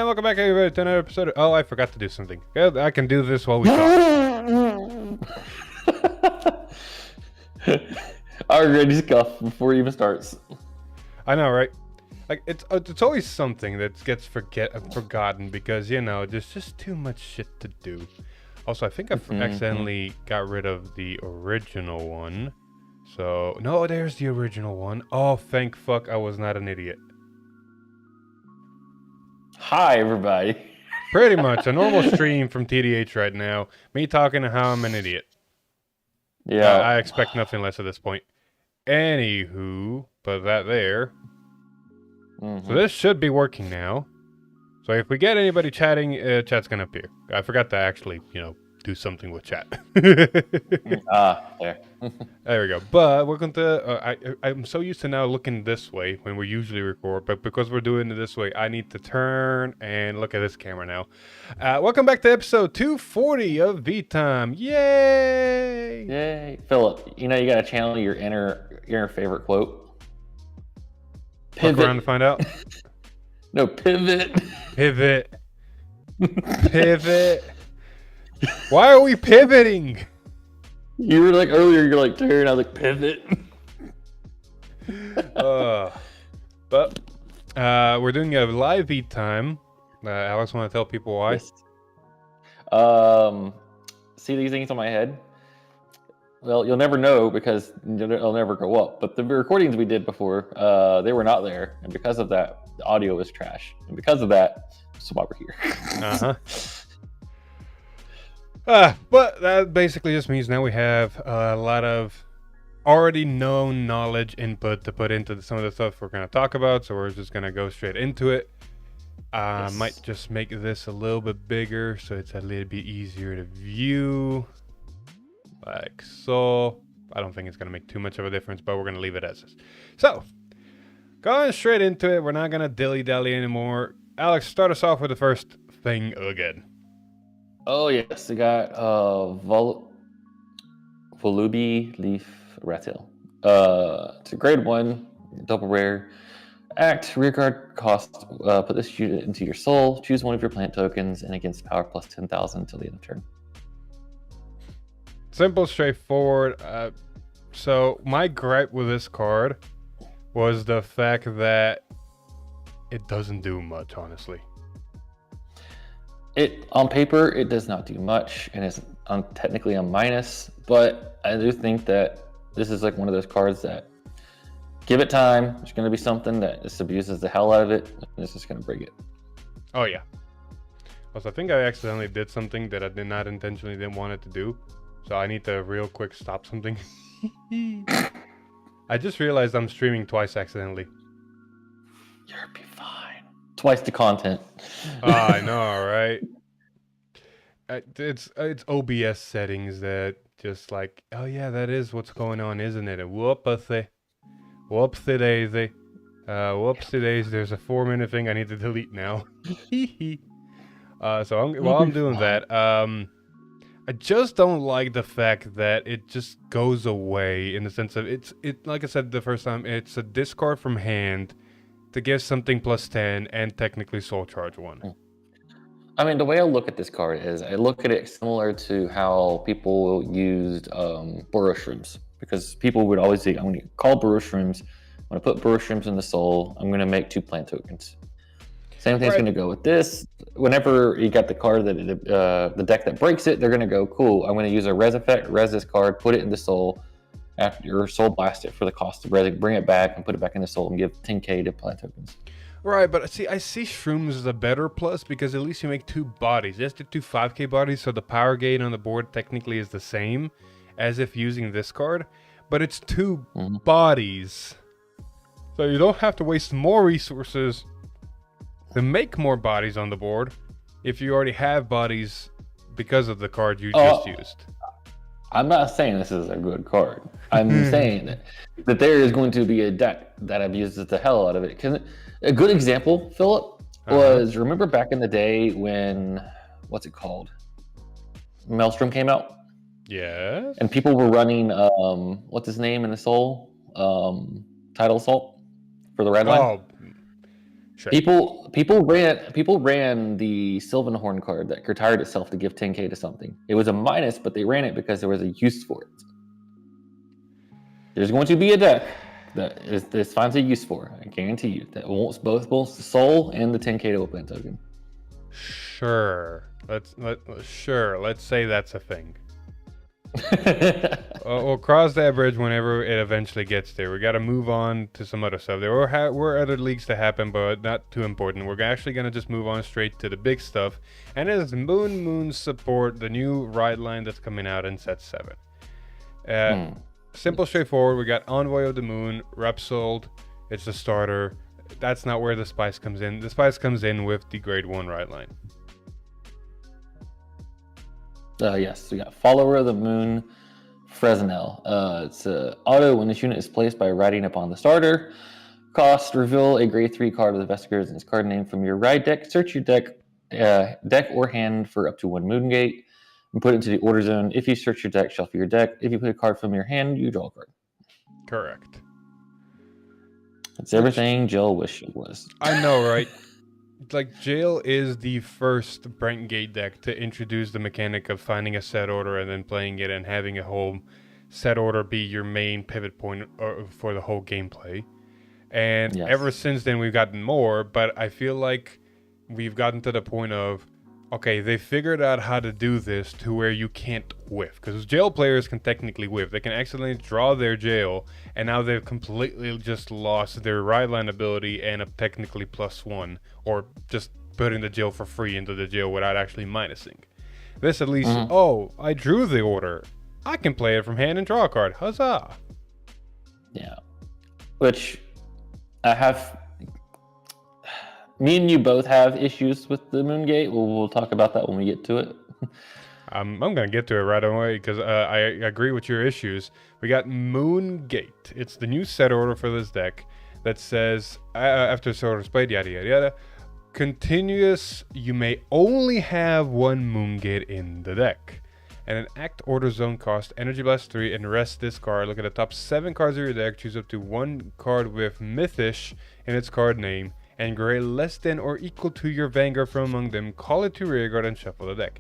And welcome back, everybody, to another episode. Oh, I forgot to do something. I can do this while we talk. I already scuffed before it even starts. I know, right? Like it's always something that gets forgotten because there's just too much shit to do. Also, I think I accidentally got rid of the original one. So no, there's the original one. Oh, thank fuck, I was not an idiot. Hi, everybody. Pretty much a normal stream from TDH right now. Me talking to how I'm an idiot. Yeah. I expect nothing less at this point. Anywho, put that there. So this should be working now. So if we get anybody chatting, chat's gonna appear. I forgot to actually, do something with chat. There. There we go. But welcome to. I'm so used to now looking this way when we usually record, but because we're doing it this way, I need to turn and look at this camera now. Welcome back to episode 240 of V-Time. Yay! Yay. Philip, you gotta channel your inner favorite quote. Look around to find out. No, pivot. Pivot. Pivot. Why are we pivoting? You were like earlier, you're like turn. I was like pivot. But we're doing a live beat time. Alex, want to tell people why? Yes. See these things on my head? Well, you'll never know because they'll never go up. But the recordings we did before, they were not there, and because of that, the audio was trash. And because of that, that's why we're here. But that basically just means now we have a lot of already known knowledge input to put into some of the stuff we're going to talk about. So we're just going to go straight into it. Yes. Might just make this a little bit bigger so it's a little bit easier to view. Like so. I don't think it's going to make too much of a difference, but we're going to leave it as is. So, going straight into it. We're not going to dilly-dally anymore. Alex, start us off with the first thing again. Oh yes, we got Volubi Leaf Rattail. It's a grade 1, double rare. Act, rearguard cost, put this unit into your soul, choose one of your plant tokens, and against power plus 10,000 until the end of turn. Simple, straightforward. So my gripe with this card was the fact that it doesn't do much, honestly. On paper, it does not do much, and it's technically a minus, but I do think that this is like one of those cards that give it time. There's going to be something that just abuses the hell out of it, and it's just going to break it. Oh, yeah. Also, I think I accidentally did something that I did not intentionally didn't want it to do, so I need to real quick stop something. I just realized I'm streaming twice accidentally. You'll be fine. Twice the content. I know, right? It's OBS settings that just like, oh yeah, that is what's going on, isn't it? Whoopsie daisy. Whoopsie daisy. There's a 4-minute thing I need to delete now. So while I'm doing that, I just don't like the fact that it just goes away in the sense of it. Like I said the first time, it's a discard from hand to give something plus 10 and technically soul charge 1. I mean, the way I look at this card is I look at it similar to how people used Burrow Shrooms, because people would always say, I'm going to call Burrow Shrooms, I'm going to put Burrow Shrooms in the soul, I'm going to make 2 plant tokens. Same thing's going to go with this. Whenever you got the card that the deck that breaks it, they're going to go, cool, I'm going to use a res effect, res this card, put it in the soul, after your soul blast it for the cost of res, bring it back and put it back in the soul and give 10k to plant tokens. Right, but see, I see Shrooms as a better plus because at least you make 2 bodies. Yes, they're 2 5k bodies, so the power gain on the board technically is the same as if using this card, but it's 2 bodies. So you don't have to waste more resources to make more bodies on the board if you already have bodies because of the card you just used. I'm not saying this is a good card. I'm saying that there is going to be a deck that abuses the hell out of it. Because a good example, Philip, was remember back in the day when what's it called? Maelstrom came out. Yes. And people were running what's his name in the soul? Tidal Assault for the red line. Oh, Sure. People ran the Sylvanhorn card that retired itself to give 10k to something. It was a minus, but they ran it because there was a use for it. There's going to be a deck that this finds a use for. I guarantee you that wants both the soul and the 10k to open token. Sure. Let's say that's a thing. We'll cross that bridge whenever it eventually gets there. We got to move on to some other stuff. There were other leaks to happen, but not too important. We're actually going to just move on straight to the big stuff, and it is Moon support, the new ride line that's coming out in set 7. Simple, straightforward. We got Envoy of the Moon, Repsold. It's the starter. That's not where the spice comes in. The spice comes in with the grade 1 ride line. Yes, we got Follower of the Moon, Fresnel. It's auto when this unit is placed by riding upon the starter. Cost, reveal a grade 3 card with the best cards in its card name from your ride deck. Search your deck or hand for up to 1 Moon Gate and put it into the order zone. If you search your deck, shuffle your deck. If you put a card from your hand, you draw a card. Correct. It's everything Jill wished it was. I know, right? Like, Jail is the first Brent Gate deck to introduce the mechanic of finding a set order and then playing it and having a whole set order be your main pivot point for the whole gameplay. And ever since then, we've gotten more, but I feel like we've gotten to the point of, okay, they figured out how to do this to where you can't whiff. Because jail players can technically whiff. They can accidentally draw their jail, and now they've completely just lost their ride line ability and a technically +1, or just putting the jail for free into the jail without actually minusing. This at least, oh, I drew the order. I can play it from hand and draw a card. Huzzah! Yeah. Which I have... Me and you both have issues with the Moongate. We'll talk about that when we get to it. I'm going to get to it right away because I agree with your issues. We got Moongate. It's the new set order for this deck that says, after set order is played, yada, yada, yada. Continuous, you may only have 1 Moongate in the deck. And an act order zone cost energy blast 3 and rest this card. Look at the top 7 cards of your deck. Choose up to 1 card with Mythish in its card name and grade less than or equal to your Vanguard from among them. Call it to rearguard and shuffle the deck.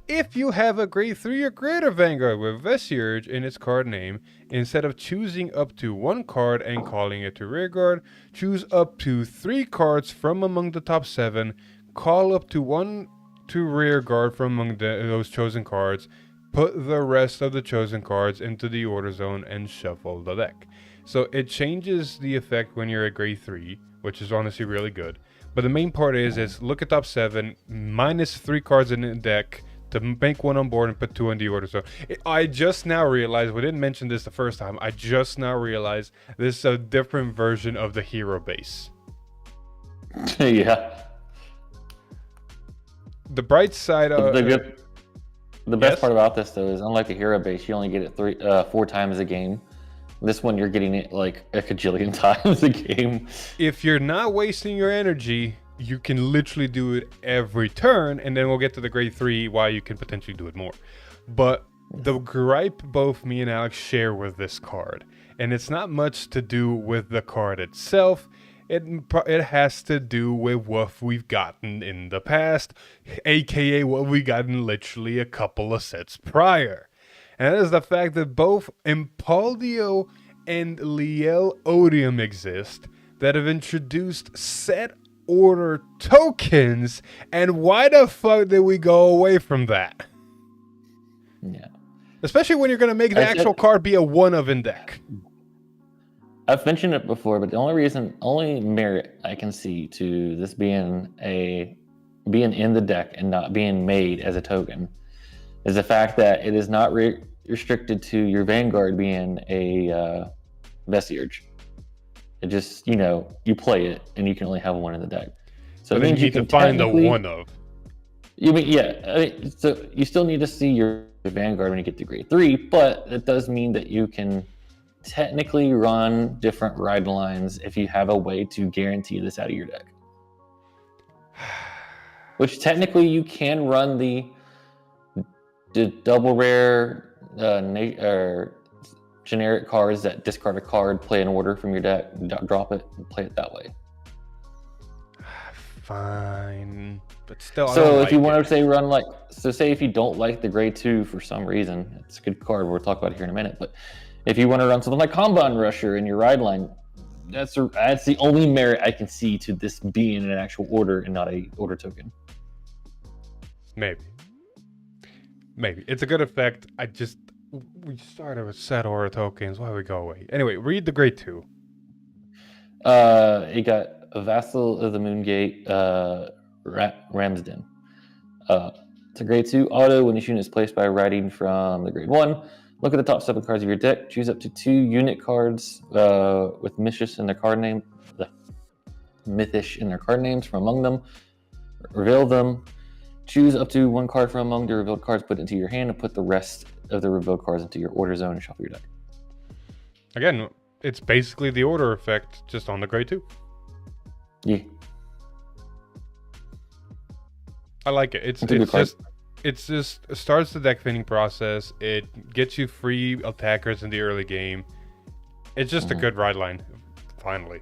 If you have a grade 3 or greater Vanguard with Vessurge in its card name, instead of choosing up to 1 card and calling it to rearguard, choose up to 3 cards from among the top 7, call up to 1 to rearguard from among those chosen cards, put the rest of the chosen cards into the order zone and shuffle the deck. So it changes the effect when you're at grade 3, which is honestly really good. But the main part is look at top 7, minus 3 cards in the deck to make 1 on board and put 2 in the order zone. I just now realized, we didn't mention this the first time, I just now realized this is a different version of the hero base. Yeah. The bright side of... The best part about this, though, is unlike the hero base, you only get it 4 times a game. This one, you're getting it like a cajillion times a game. If you're not wasting your energy, you can literally do it every turn, and then we'll get to the grade 3 why you can potentially do it more. But the gripe both me and Alex share with this card, and it's not much to do with the card itself, it has to do with what we've gotten in the past, aka what we gotten literally a couple of sets prior. And that is the fact that both Impaldio and Liel Odium exist that have introduced set order tokens, and why the fuck did we go away from that? Yeah. Especially when you're going to make the actual card be a 1 of in deck. I've mentioned it before, but the only merit I can see to this being in the deck and not being made as a token is the fact that it is not restricted to your Vanguard being a Vessurge. It just, you play it and you can only have 1 in the deck. So it means you can find the 1 of. So you still need to see your Vanguard when you get to grade 3, but it does mean that you can technically run different ride lines if you have a way to guarantee this out of your deck. Which technically you can run the double rare generic cards that discard a card, play an order from your deck, drop it, and play it that way. fine, but still. So if you want to say run like, so say if you don't like the grade 2 for some reason, it's a good card. We'll talk about it here in a minute. But if you want to run something like Combine Rusher in your ride line, that's the only merit I can see to this being an actual order and not a order token. Maybe it's a good effect. We started with set order tokens. Why we go away? Anyway, read the grade 2. You got a Vassal of the Moongate, Ramsden. It's a grade 2 auto. When this unit is placed by writing from the grade 1, look at the top 7 cards of your deck. Choose up to 2 unit cards with Mythish in their card name, from among them. Reveal them. Choose up to 1 card from among the revealed cards, put it into your hand, and put the rest of the revealed cards into your order zone and shuffle your deck. Again, it's basically the order effect, just on the grade 2. Yeah. I like it. It starts the deck thinning process. It gets you free attackers in the early game. It's just a good ride line, finally.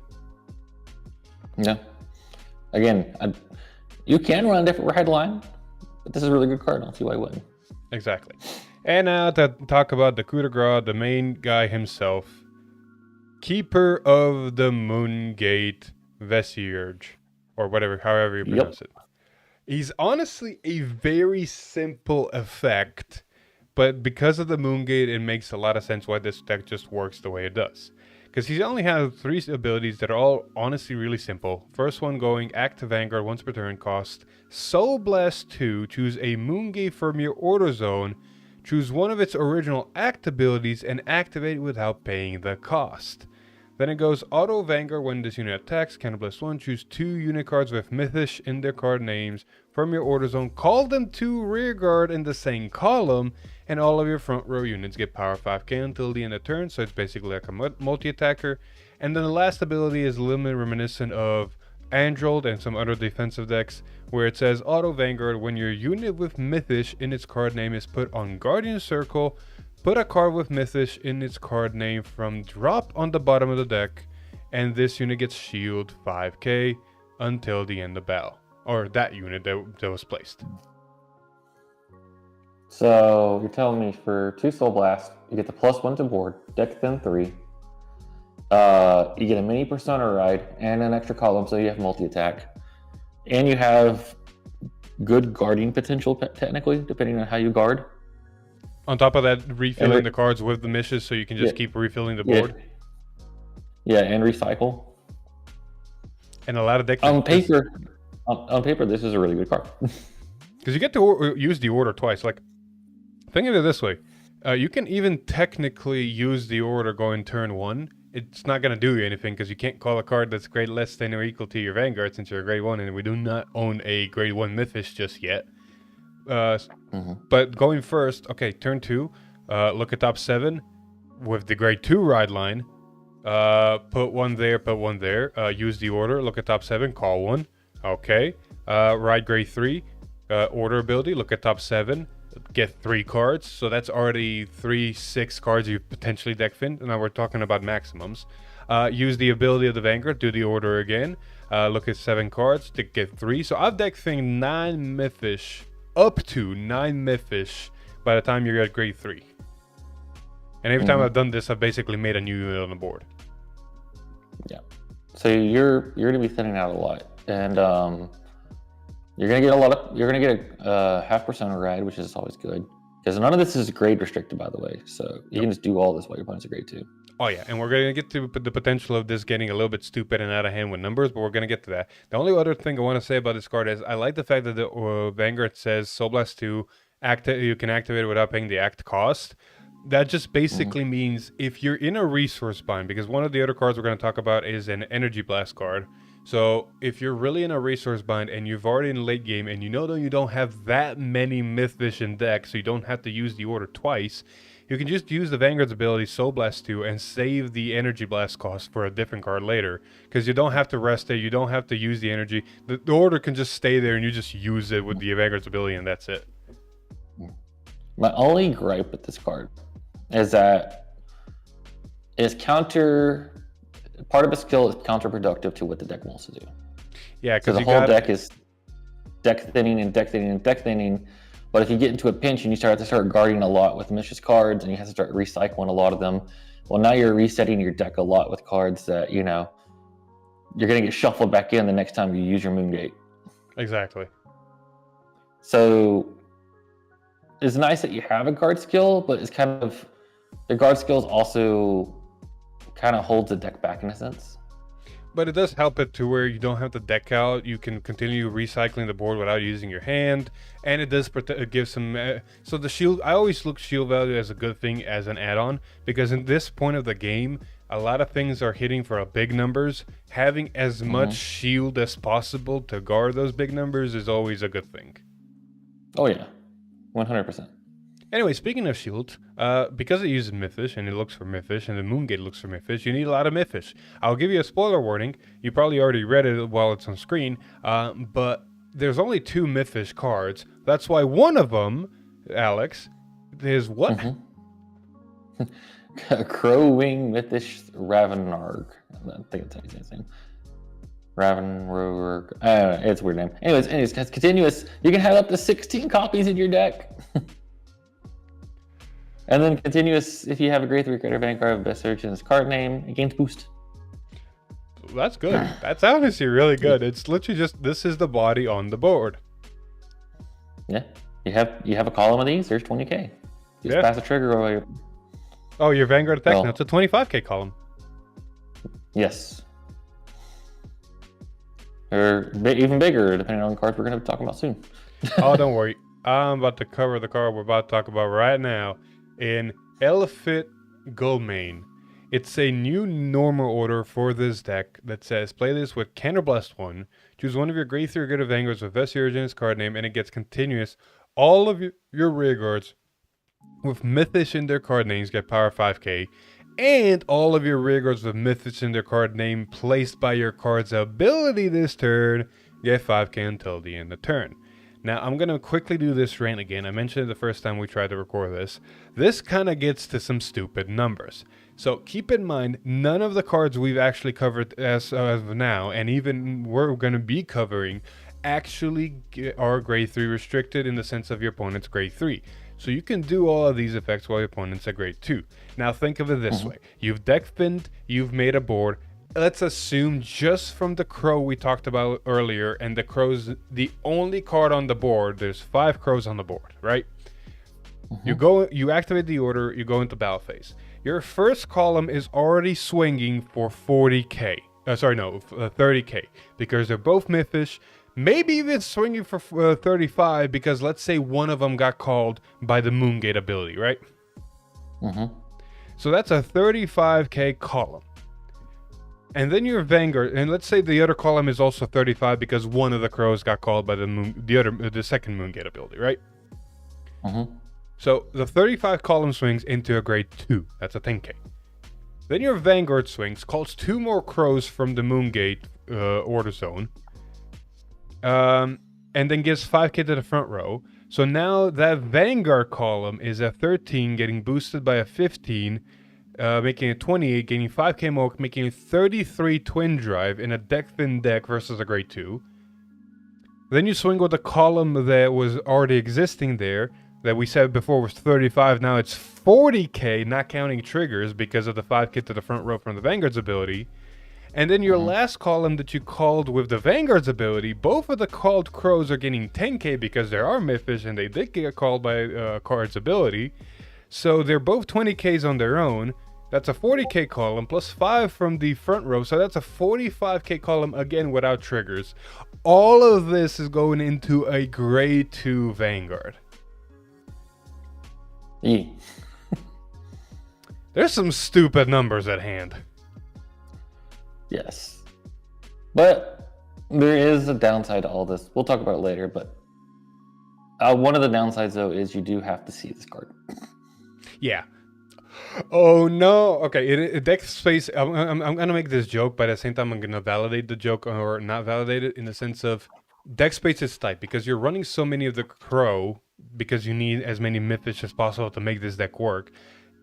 Yeah. Again, you can run a different ride line, but this is a really good card. I don't see why you wouldn't. Exactly. And now to talk about the coup de grace, the main guy himself, Keeper of the Moongate Vesierge, or however you pronounce it. He's honestly a very simple effect, but because of the Moongate, it makes a lot of sense why this deck just works the way it does. Because he only has 3 abilities that are all honestly really simple. First one going, active Vanguard once per turn, cost Soul Blast 2, choose a Moongate from your order zone, choose one of its original act abilities, and activate without paying the cost. Then it goes auto Vanguard when this unit attacks, Counterblast 1, choose 2 unit cards with Mythish in their card names from your order zone, call them to rear guard in the same column, and all of your front row units get power 5k until the end of turn, so it's basically like a multi-attacker. And then the last ability is a little bit reminiscent of Android and some other defensive decks, where it says auto Vanguard when your unit with Mythish in its card name is put on Guardian Circle, put a card with Mythish in its card name from drop on the bottom of the deck, and this unit gets shield 5k until the end of battle. Or that unit that was placed. So you're telling me for 2 Soul Blast, you get the +1 to board, deck thin 3. You get a mini Persona ride and an extra column, so you have multi-attack. And you have good guarding potential, technically, depending on how you guard. On top of that, refilling the cards with the missions, so you can just keep refilling the board. Yeah, and recycle. And a lot of decks. On paper, this is a really good card. Because you get to use the order twice. Like, think of it this way. You can even technically use the order going turn 1. It's not going to do you anything because you can't call a card that's grade less than or equal to your Vanguard since you're a grade 1, and we do not own a grade 1 Mythish just yet. But going first, okay, turn 2, look at top 7 with the grade 2 ride line. Put one there, use the order, look at top 7, call 1. Okay. Ride grade 3, order ability, look at top 7, get 3 cards. So that's already 6 cards you potentially deck fin. Now we're talking about maximums. Use the ability of the Vanguard, do the order again. Look at 7 cards to get 3. So I've deck fin 9 Mythish, up to 9 Mythish by the time you're at grade 3. And every time I've done this, I've basically made a new unit on the board. Yeah. So you're gonna be thinning out a lot, and you're gonna get a half Persona ride, which is always good because none of this is grade restricted, by the way. So you can just do all this while your opponent's a grade 2. Oh yeah, and we're gonna get to the potential of this getting a little bit stupid and out of hand with numbers, but we're gonna get to that. The only other thing I want to say about this card is I like the fact that the Vanguard says Soul Blast 2, you can activate it without paying the act cost. That just basically means if you're in a resource bind, because one of the other cards we're going to talk about is an Energy Blast card. So if you're really in a resource bind and you've already in the late game and you know that you don't have that many Mythish in deck, so you don't have to use the order twice, you can just use the Vanguard's ability Soul Blast 2 and save the Energy Blast cost for a different card later. Because you don't have to rest it, you don't have to use the energy. The order can just stay there and you just use it with the Vanguard's ability and that's it. My only gripe with this card is that part of a skill is counterproductive to what the deck wants to do. Yeah, So because the you whole got deck is deck thinning and deck thinning and deck thinning. But if you get into a pinch and you start guarding a lot with mischievous cards and you have to start recycling a lot of them, well, now you're resetting your deck a lot with cards that, you know, you're going to get shuffled back in the next time you use your Moongate. exactly. So it's nice that you have a guard skill, but it's kind of, the guard skills also kind of holds the deck back in a sense. But it does help it to where you don't have to deck out. You can continue recycling the board without using your hand, and it does give some. So the shield, I always look shield value as a good thing as an add-on, because in this point of the game, a lot of things are hitting for big numbers. Having as much shield as possible to guard those big numbers is always a good thing. Oh yeah, 100%. Anyway, speaking of shields, because it uses Mythish and it looks for Mythish and the Moongate looks for Mythish, you need a lot of Mythish. I'll give you a spoiler warning. You probably already read it while it's on screen, but there's only 2 Mythish cards. That's why one of them, Alex, is what? Crowwing Mythish Ravennarg. I think it's his name. Ravennarg. It's a weird name. Anyways, it's continuous. You can have up to 16 copies in your deck. And then continuous, if you have a grade 3 card or Vanguard of best search in its card name, it gains boost. That's good. That's honestly really good. It's literally just, this is the body on the board. Yeah. You have a column of these, there's 20k. Just pass a trigger over. Oh, your Vanguard attack, now it's a 25k column. Yes. Or even bigger, depending on the cards we're going to be talking about soon. Oh, don't worry. I'm about to cover the card we're about to talk about right now. In Elephant Goldmane, it's a new normal order for this deck that says play this with Counterblast 1, choose one of your grade 3 or good Vanguards with best origin in its card name, and it gets continuous. All of your rear guards with Mythish in their card names get power 5k, and all of your rear guards with Mythish in their card name placed by your card's ability this turn get 5k until the end of turn. Now, I'm going to quickly do this rant again. I mentioned it the first time we tried to record this. This kind of gets to some stupid numbers. So keep in mind, none of the cards we've actually covered as of now, and even we're going to be covering, actually are grade 3 restricted in the sense of your opponent's grade 3. So you can do all of these effects while your opponent's a grade 2. Now think of it this way. You've deck thinned, you've made a board. Let's assume just from the crow we talked about earlier, and the crow's the only card on the board, there's 5 crows on the board, right? You activate the order, you go into battle phase. Your first column is already swinging for 40k. 30k, because they're both Mythish. Maybe even swinging for 35, because let's say one of them got called by the Moongate ability, right? So that's a 35k column. And then your Vanguard, and let's say the other column is also 35 because one of the crows got called by the second Moongate ability, right? So the 35 column swings into a grade 2. That's a 10k. Then your Vanguard swings, calls 2 more crows from the Moongate order zone, and then gives 5k to the front row. So now that Vanguard column is a 13, getting boosted by a 15, making it 28, gaining 5k more, making it 33 twin drive in a deck thin deck versus a grade 2. Then you swing with a column that was already existing there, that we said before was 35, now it's 40k, not counting triggers because of the 5k to the front row from the Vanguard's ability. And then your last column that you called with the Vanguard's ability, both of the called crows are getting 10k because there are Mythish and they did get called by card's ability. So they're both 20ks on their own. That's a 40k column plus 5 from the front row. So that's a 45k column again without triggers. All of this is going into a grade 2 Vanguard. There's some stupid numbers at hand. Yes. But there is a downside to all this. We'll talk about it later, but one of the downsides though is you do have to see this card. Yeah. Oh no. Okay, deck space. I'm gonna make this joke, but at the same time I'm gonna validate the joke or not validate it in the sense of deck space is tight because you're running so many of the crow because you need as many Mythish as possible to make this deck work.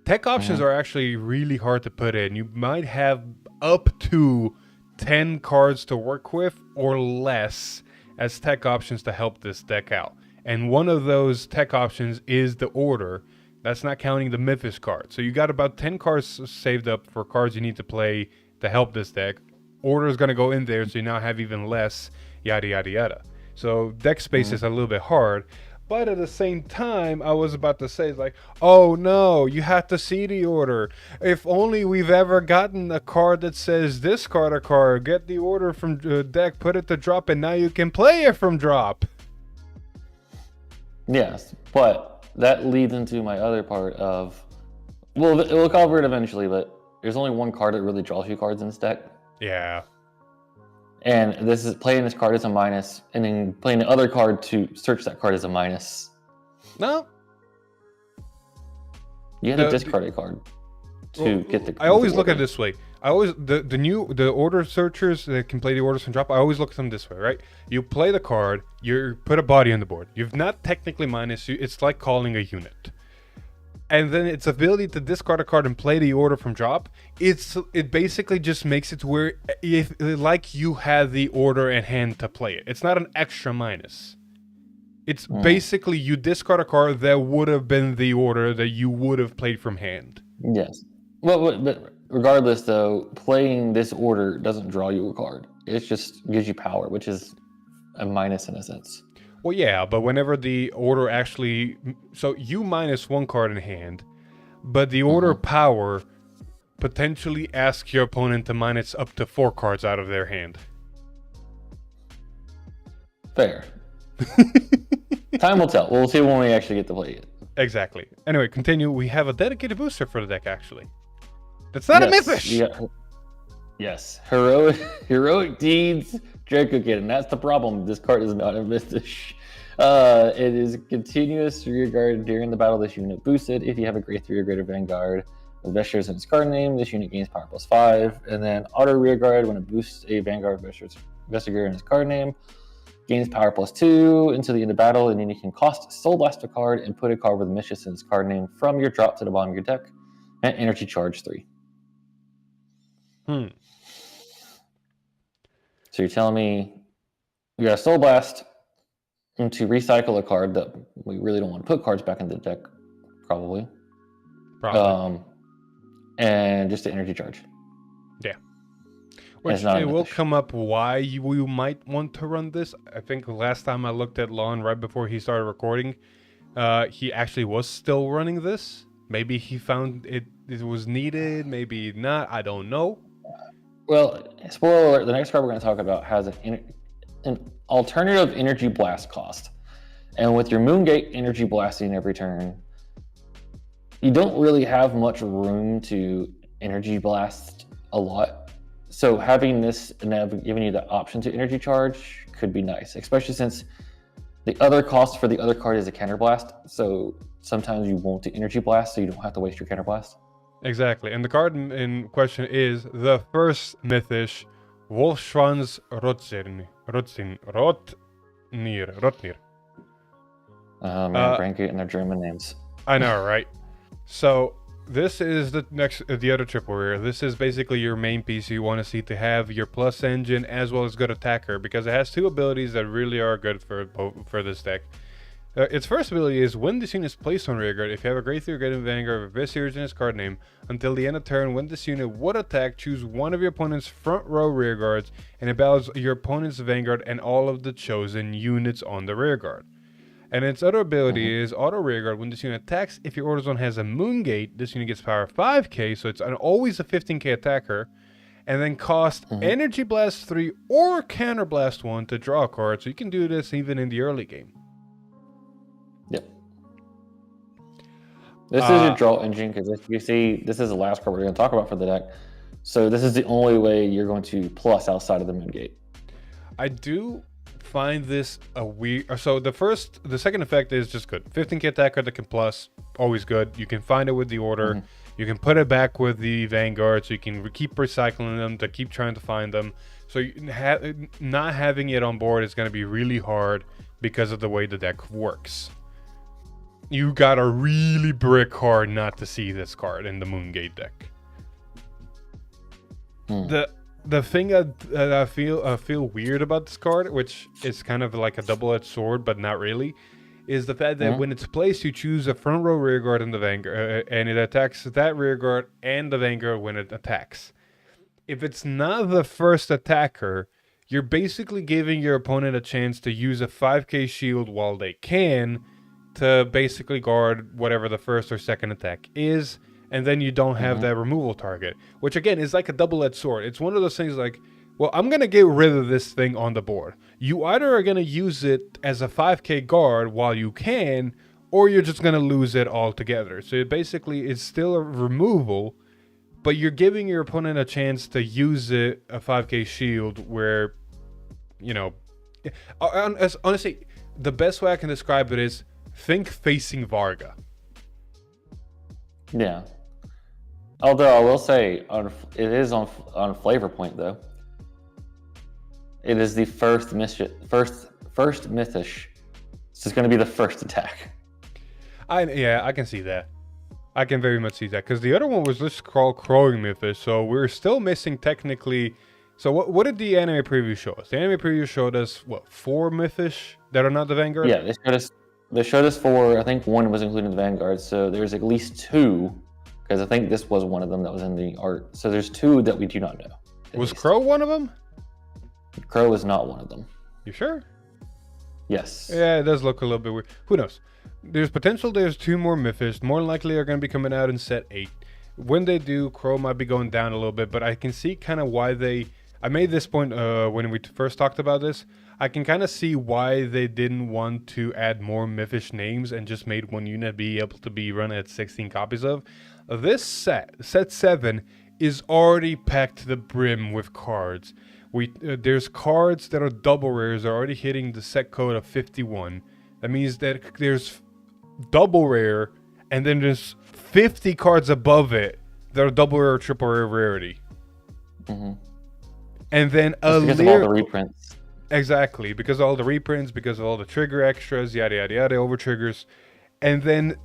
Tech options are actually really hard to put in. You might have up to 10 cards to work with or less as tech options to help this deck out. And one of those tech options is the order. That's not counting the Mythish card. So you got about 10 cards saved up for cards you need to play to help this deck. Order is going to go in there, so you now have even less, yada, yada, yada. So deck space is a little bit hard. But at the same time, I was about to say, like, oh no, you have to see the order. If only we've ever gotten a card that says discard a card, get the order from the deck, put it to drop, and now you can play it from drop. Yes, but that leads into my other part of, well, we'll cover it eventually, but there's only one card that really draws you cards in this deck. Yeah. And this is playing this card as a minus, and then playing the other card to search that card as a minus. No. You had to discard a card to get the. I always look at it this way. I always the order searchers that can play the orders from drop. I always look at them this way, right? You play the card, you put a body on the board. You've not technically minus. It's like calling a unit. And then its ability to discard a card and play the order from drop, it basically just makes it to where if like you had the order in hand to play it. It's not an extra minus. It's basically you discard a card that would have been the order that you would have played from hand. Yes. Well, but regardless, though, playing this order doesn't draw you a card. It just gives you power, which is a minus in a sense. Well, yeah, but whenever the order actually... So you minus one card in hand, but the order power potentially asks your opponent to minus up to 4 cards out of their hand. Fair. Time will tell. We'll see when we actually get to play it. Exactly. Anyway, continue. We have a dedicated booster for the deck, actually. It's not a Mythish! Yeah. Yes. Heroic Deeds... Draco Kid, and that's the problem. This card is not a Mythish. It is continuous rearguard during the battle. This unit boosted. If you have a grade 3 or greater Vanguard with Vestures in its card name, this unit gains power +5. And then auto rearguard when it boosts a Vanguard Vestiger in its card name, gains power +2 until the end of battle, and then you can cost Soul Blast a card and put a card with Mistress in its card name from your drop to the bottom of your deck, and energy charge 3. So you're telling me you got a Soul Blast to recycle a card that we really don't want to put cards back into the deck, probably. And just the energy charge. Yeah. Which it will come up why you might want to run this. I think last time I looked at Lon right before he started recording, he actually was still running this. Maybe he found it was needed, maybe not. I don't know. Well, spoiler alert, the next card we're going to talk about has an alternative energy blast cost. And with your Moongate energy blasting every turn, you don't really have much room to energy blast a lot. So having this and giving you the option to energy charge could be nice, especially since the other cost for the other card is a counter blast. So sometimes you want to energy blast so you don't have to waste your counter blast. Exactly, and the card in question is the first Mythish, Wolfschwanz Rotnir. Man, brain getting their German names. I know, right? So this is the other triple rare. This is basically your main piece you want to see to have your plus engine as well as good attacker, because it has 2 abilities that really are good for this deck. Its first ability is when this unit is placed on rearguard, if you have a grade 3 or greater Vanguard with this series in its card name, until the end of turn, when this unit would attack, choose one of your opponent's front row rearguards and it battles your opponent's Vanguard and all of the chosen units on the rearguard. And its other ability is auto rearguard. When this unit attacks, if your order zone has a Moongate, this unit gets power 5k, so it's always a 15k attacker, and then cost Energy Blast 3 or Counter Blast 1 to draw a card, so you can do this even in the early game. Yep. This is your draw engine, because if you see, this is the last card we're going to talk about for the deck. So this is the only way you're going to plus outside of the Moongate. I do find this a weird... So the second effect is just good. 15k attacker that can plus, always good. You can find it with the order. You can put it back with the Vanguard, so you can keep recycling them to keep trying to find them. So not having it on board is going to be really hard because of the way the deck works. You gotta really brick hard not to see this card in the Moongate deck. The the thing that I feel weird about this card, which is kind of like a double-edged sword, but not really, is the fact that when it's placed, you choose a front row rear guard in the Vanguard, and it attacks that rear guard and the Vanguard when it attacks. If it's not the first attacker, you're basically giving your opponent a chance to use a 5k shield while they can to basically guard whatever the first or second attack is, and then you don't have that removal target, which again is like a double-edged sword. It's one of those things like, well, I'm going to get rid of this thing on the board. You either are going to use it as a 5k guard while you can, or you're just going to lose it altogether. So it basically is still a removal, but you're giving your opponent a chance to use it, a 5k shield, where, you know, honestly, the best way I can describe it is think facing Varga. Yeah. Although I will say, it is on Flavor Point though. It is the first Mythish. So it's going to be the first attack. I can see that. I can very much see that, because the other one was just called Crowing Mythish, so we're still missing technically. So what did the anime preview show us? The anime preview showed us, what, 4 Mythish that are not the Vanguard? Yeah, they showed us 4. I think 1 was included in the Vanguard, so there's at least 2, because I think this was one of them that was in the art. So there's 2 that we do not know. Was Crow one of them? Crow is not one of them. You sure? Yes. Yeah, it does look a little bit weird. Who knows? There's potential there's 2 more Mythish. More likely are going to be coming out in set 8. When they do, Crow might be going down a little bit, but I can see kind of why they... I made this point when we first talked about this. I can kind of see why they didn't want to add more Mythish names and just made one unit be able to be run at 16 copies of. This set 7, is already packed to the brim with cards. There's cards that are double rares are already hitting the set code of 51. That means that there's double rare, and then there's 50 cards above it that are double rare or triple rare rarity. And then because of all the reprints. Exactly, because of all the reprints, because of all the trigger extras, yada yada yada, over triggers. And then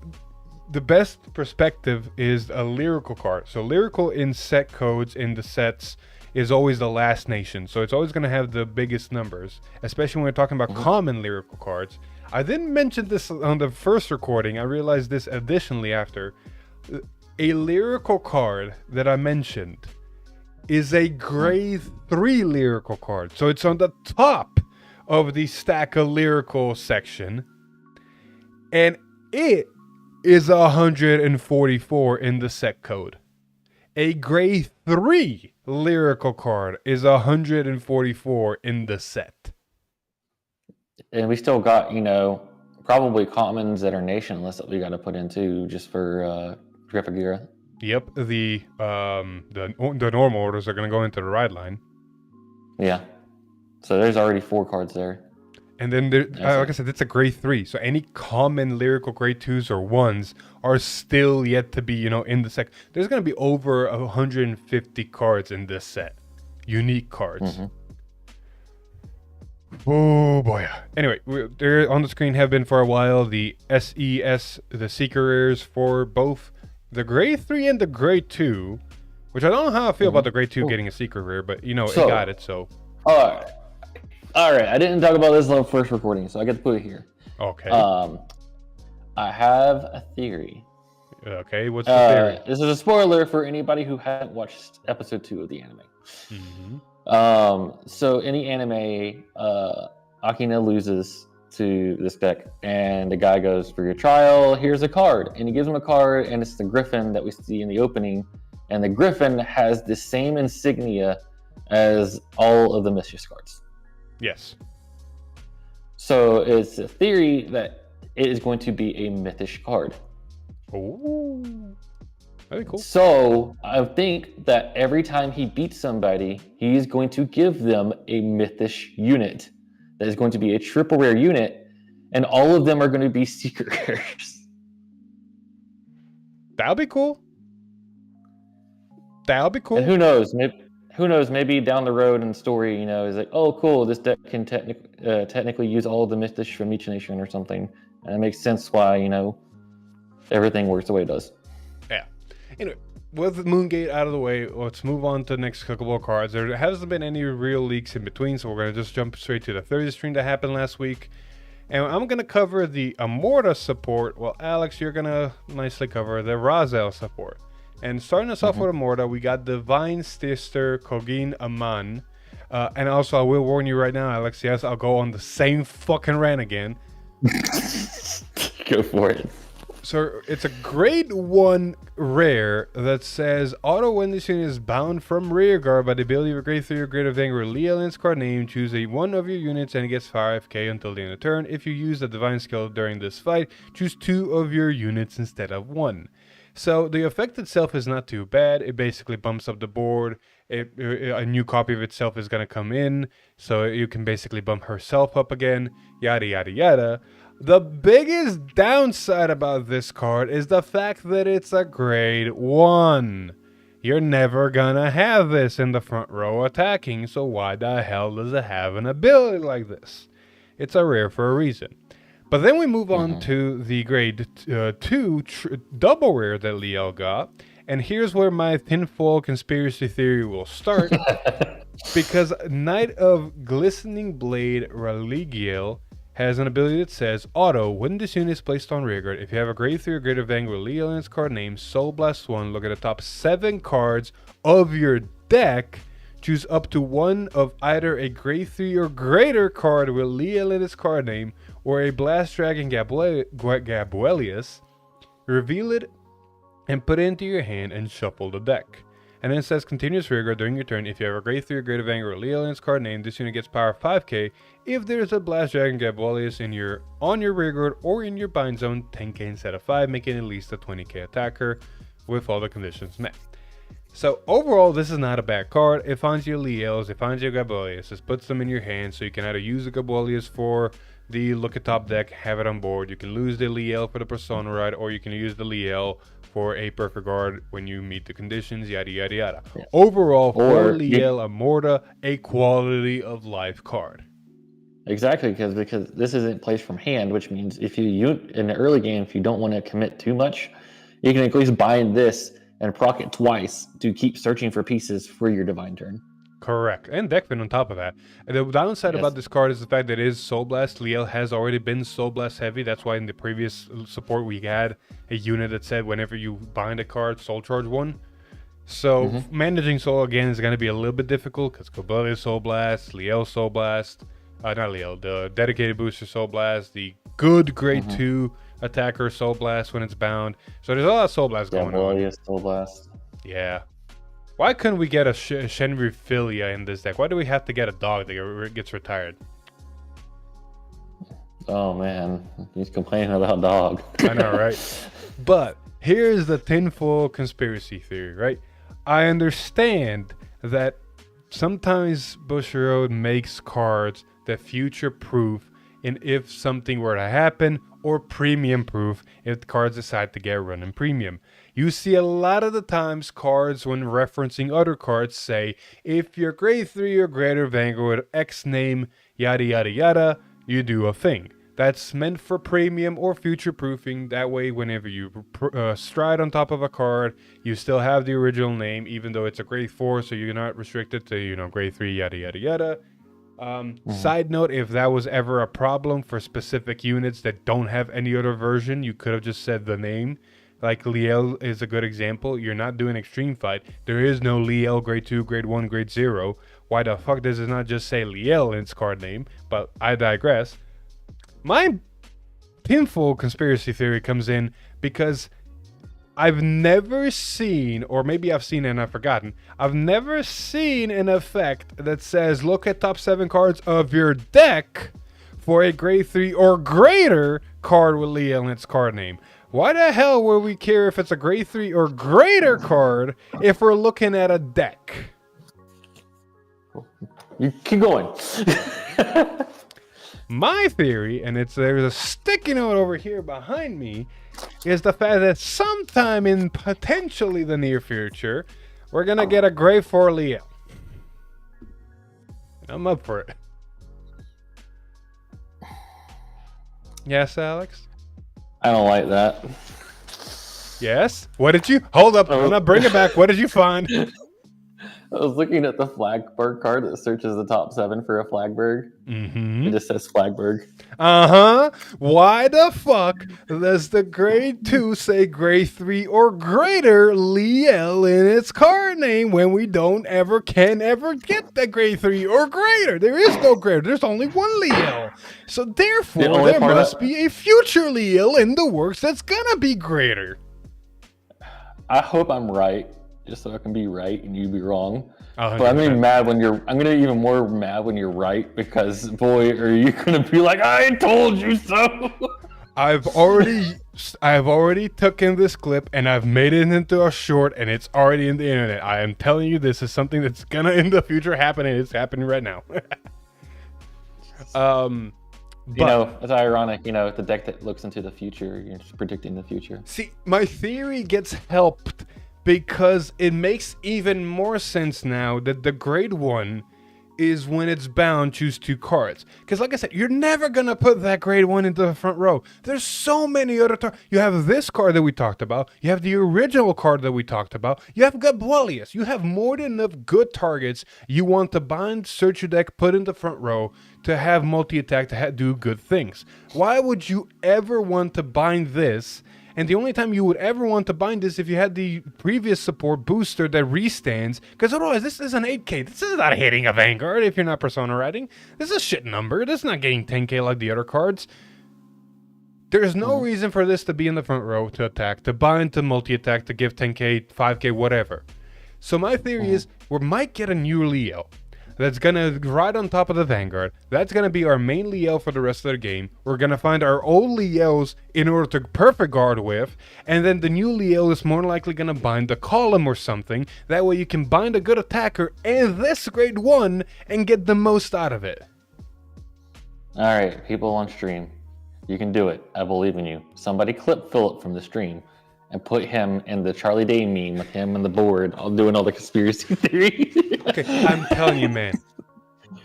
the best perspective is a lyrical card. So lyrical in set codes in the sets is always the last nation. So it's always going to have the biggest numbers, especially when we're talking about common lyrical cards. I didn't mention this on the first recording. I realized this additionally after. A lyrical card that I mentioned is a grade 3 lyrical card. So it's on the top of the stack of lyrical section. And it is 144 in the set code. A grade 3 lyrical card is 144 in the set. And we still got, probably commons that are nationless that we got to put into just for Grifagira. Yep, the normal orders are going to go into the ride line. Yeah. So there's already 4 cards there. And then, like I said, it's a grade 3. So any common lyrical grade 2s or 1s are still yet to be, in the set. There's going to be over 150 cards in this set. Unique cards. Oh, boy. Anyway, they're on the screen have been for a while. The SES, the Seeker Rares for both the grade 3 and the grade 2, which I don't know how I feel about the grade 2 getting a Seeker Rare, but, it got it, so. All right, I didn't talk about this on the first recording, so I get to put it here. Okay. I have a theory. Okay, what's the theory? This is a spoiler for anybody who hasn't watched episode 2 of the anime. So in the anime, Akina loses to this deck, and the guy goes, for your trial, here's a card. And he gives him a card, and it's the Griffin that we see in the opening. And the Griffin has the same insignia as all of the Mythish cards. Yes. So it's a theory that it is going to be a Mythish card. Oh, very cool. So I think that every time he beats somebody, he's going to give them a Mythish unit that is going to be a triple rare unit, and all of them are going to be secret rares. That'll be cool. And who knows? Maybe down the road in the story, is like, oh, cool, this deck can technically use all of the Mythish from each nation or something, and it makes sense why everything works the way it does. Yeah. Anyway, with Moongate out of the way, let's move on to the next couple of cards. There hasn't been any real leaks in between, so we're going to just jump straight to the 30th stream that happened last week. And I'm going to cover the Amorta support, while Alex, you're going to nicely cover the Razel support. And starting us off with Amorta, we got Divine Sister Kogin Aman. And also, I will warn you right now, Alex, yes, I'll go on the same fucking rant again. Go for it. So it's a grade 1 rare that says auto when this unit is bound from rear guard by the ability of a grade 3 or greater Vanguard Leal in its card name. Choose one of your units and it gets 5k until the end of turn. If you use the divine skill during this fight, choose 2 of your units instead of 1. So the effect itself is not too bad. It basically bumps up the board. A new copy of itself is going to come in, so you can basically bump herself up again, yada yada yada. The biggest downside about this card is the fact that it's a grade 1. You're never gonna have this in the front row attacking, so why the hell does it have an ability like this? It's a rare for a reason. But then we move on to the grade 2 double rare that Liel got. And here's where my tinfoil conspiracy theory will start. Because Knight of Glistening Blade Religiel has an ability that says, auto, when this unit is placed on rearguard, if you have a grade 3 or greater Vanguard Religiel in its card name, Soul Blast 1, look at the top 7 cards of your deck, choose up to 1 of either a grade 3 or greater card with Liel in its card name, or a Blast Dragon Gabuelius, reveal it and put it into your hand and shuffle the deck. And then it says continuous rearguard during your turn. If you have a grade 3 or greater Vanguard Leal in its card name, this unit gets power 5k. If there's a Blast Dragon Gabuelius on your rearguard or in your bind zone, 10k instead of 5, making at least a 20k attacker with all the conditions met. So overall, this is not a bad card. It finds your Leals, it finds your Gabuelius, it puts them in your hand, so you can either use the Gabuelius for the look at top deck, have it on board. You can lose the Liel for the Persona Ride, or you can use the Liel for a perfect guard when you meet the conditions, yada yada yada. Yeah. Overall, for Liel Amorta, a quality of life card. Exactly, because this isn't placed from hand, which means if you in the early game, if you don't want to commit too much, you can at least bind this and proc it twice to keep searching for pieces for your divine turn. Correct. And Deckfin on top of that. The downside about this card is the fact that it is Soul Blast. Liel has already been Soul Blast heavy. That's why in the previous support we had a unit that said whenever you bind a card, Soul Charge 1. So managing Soul again is going to be a little bit difficult because Gabuelius Soul Blast, Liel Soul Blast, not Liel, the dedicated booster Soul Blast, the good grade 2 attacker Soul Blast when it's bound. So there's a lot of Soul Blast going on. Soul Blast. Yeah. Why couldn't we get a Shenriphilia in this deck? Why do we have to get a dog that gets retired? Oh man, he's complaining about dog. I know, right? But here's the tinfoil conspiracy theory, right? I understand that sometimes Bushiroad makes cards that future-proof and if something were to happen, or premium-proof if the cards decide to get run in premium. You see a lot of the times cards when referencing other cards say, if you're grade 3 or greater Vanguard, X name, yada yada yada, you do a thing. That's meant for premium or future proofing. That way, whenever you stride on top of a card, you still have the original name, even though it's a grade 4, so you're not restricted to, grade 3, yada yada yada. Side note, if that was ever a problem for specific units that don't have any other version, you could have just said the name. Like Liel is a good example. You're not doing Extreme Fight. There is no Liel grade 2, grade 1, grade 0. Why the fuck does it not just say Liel in its card name? But I digress. My tinfoil conspiracy theory comes in because I've never seen, or maybe I've seen it and I've forgotten, I've never seen an effect that says look at top 7 cards of your deck for a grade 3 or greater card with Liel in its card name. Why the hell would we care if it's a grade 3 or greater card if we're looking at a deck? You keep going. My theory, and there's a sticky note over here behind me, is the fact that sometime in potentially the near future, we're going to get a grade 4 Liel. I'm up for it. Yes, Alex? I don't like that. Yes. What did you hold up? I'm not bring it back. What did you find? I was looking at the Flagberg card that searches the top 7 for a Flagberg. Mm-hmm. It just says Flagberg. Why the fuck does the grade 2 say grade 3 or greater Leo in its card name when we don't ever get the grade 3 or greater? There is no greater. There's only one Leo. So therefore, there must be a future Leo in the works that's gonna be greater. I hope I'm right, just so I can be right and you be wrong. 100%. But I'm gonna be even more mad when you're right, because boy, are you gonna be like, I told you so. I've already taken this clip and I've made it into a short, and it's already in the internet. I am telling you, this is something that's gonna in the future happen, and it's happening right now. But, it's ironic. The deck that looks into the future, you're just predicting the future. See, my theory gets helped because it makes even more sense now that the grade 1 is when it's bound, choose 2 cards. Because like I said, you're never going to put that grade 1 into the front row. There's so many other you have this card that we talked about. You have the original card that we talked about. You have Gabuelius. You have more than enough good targets you want to bind, search your deck, put in the front row to have multi-attack to do good things. Why would you ever want to bind this? And the only time you would ever want to bind this if you had the previous support booster that restands, because otherwise this is an 8k. This is not hitting a Vanguard if you're not Persona riding. This is a shit number. This is not getting 10k like the other cards. There's no reason for this to be in the front row to attack, to bind, to multi-attack, to give 10k, 5k, whatever. So my theory is we might get a new Leo that's going to ride on top of the Vanguard. That's going to be our main Leo for the rest of the game. We're going to find our old Leos in order to perfect guard with, and then the new Leo is more likely going to bind the column or something. That way you can bind a good attacker and this grade 1 and get the most out of it. Alright, people on stream, you can do it. I believe in you. Somebody clip Philip from the stream and put him in the Charlie Day meme with him and the board, all doing all the conspiracy theories. Okay, I'm telling you, man.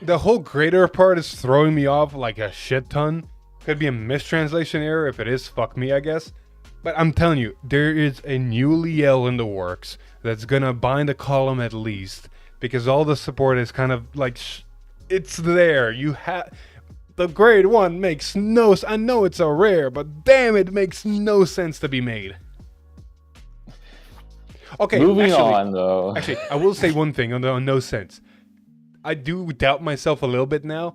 The whole greater part is throwing me off like a shit ton. Could be a mistranslation error. If it is, fuck me, I guess. But I'm telling you, there is a new Liel in the works that's gonna bind a column at least, because all the support is kind of like, it's there. You have... The grade 1 makes no... I know it's a rare, but damn, it makes no sense to be made. Okay, moving on though. Actually, I will say one thing on the no sense. I do doubt myself a little bit now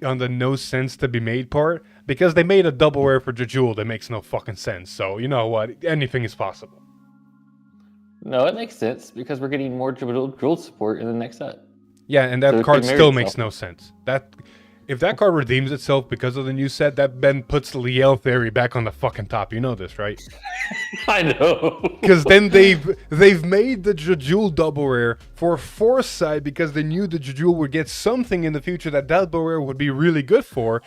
on the no sense to be made part, because they made a double rare for Jejewel that makes no fucking sense. So you know what? Anything is possible. No, it makes sense because we're getting more Jewel support in the next set. Yeah, and that card still makes no sense. If that card redeems itself because of the new set, that then puts Liel Theory back on the fucking top. You know this, right? I know. Because then they've made the Jejewel double rare for Foresight, because they knew the Jejewel would get something in the future that double rare would be really good for.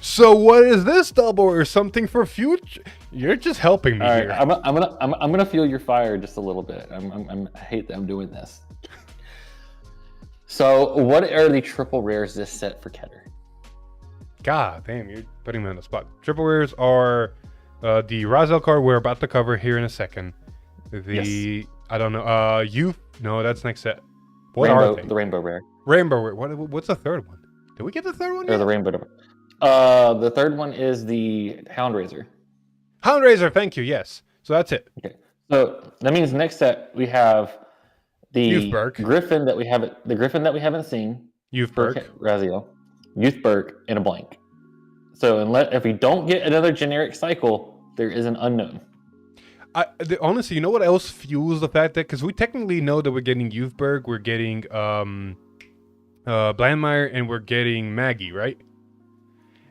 So what is this double rare? Something for future? You're just helping me here. I'm gonna feel your fire just a little bit. I hate that I'm doing this. So what are the triple rares this set for Keter? God damn, you're putting me on the spot. Triple rares are the Razel card we're about to cover here in a second. Yes. I don't know. Youth? No, that's next set. What are they? The Rainbow rare. Rainbow rare. What's the third one? Did we get the third one? Or the Rainbow. The third one is the Hound Razor. Hound Razor. Thank you. Yes. So that's it. Okay. So that means next set we have the Griffin that we haven't. The Griffin that we haven't seen. Youth Burke. Raziel. Youth Burke and a blank. So if we don't get another generic cycle, there is an unknown. Honestly, you know what else fuels the fact that, because we technically know that we're getting Youthberg, we're getting Blandmeyer, and we're getting Maggie, right?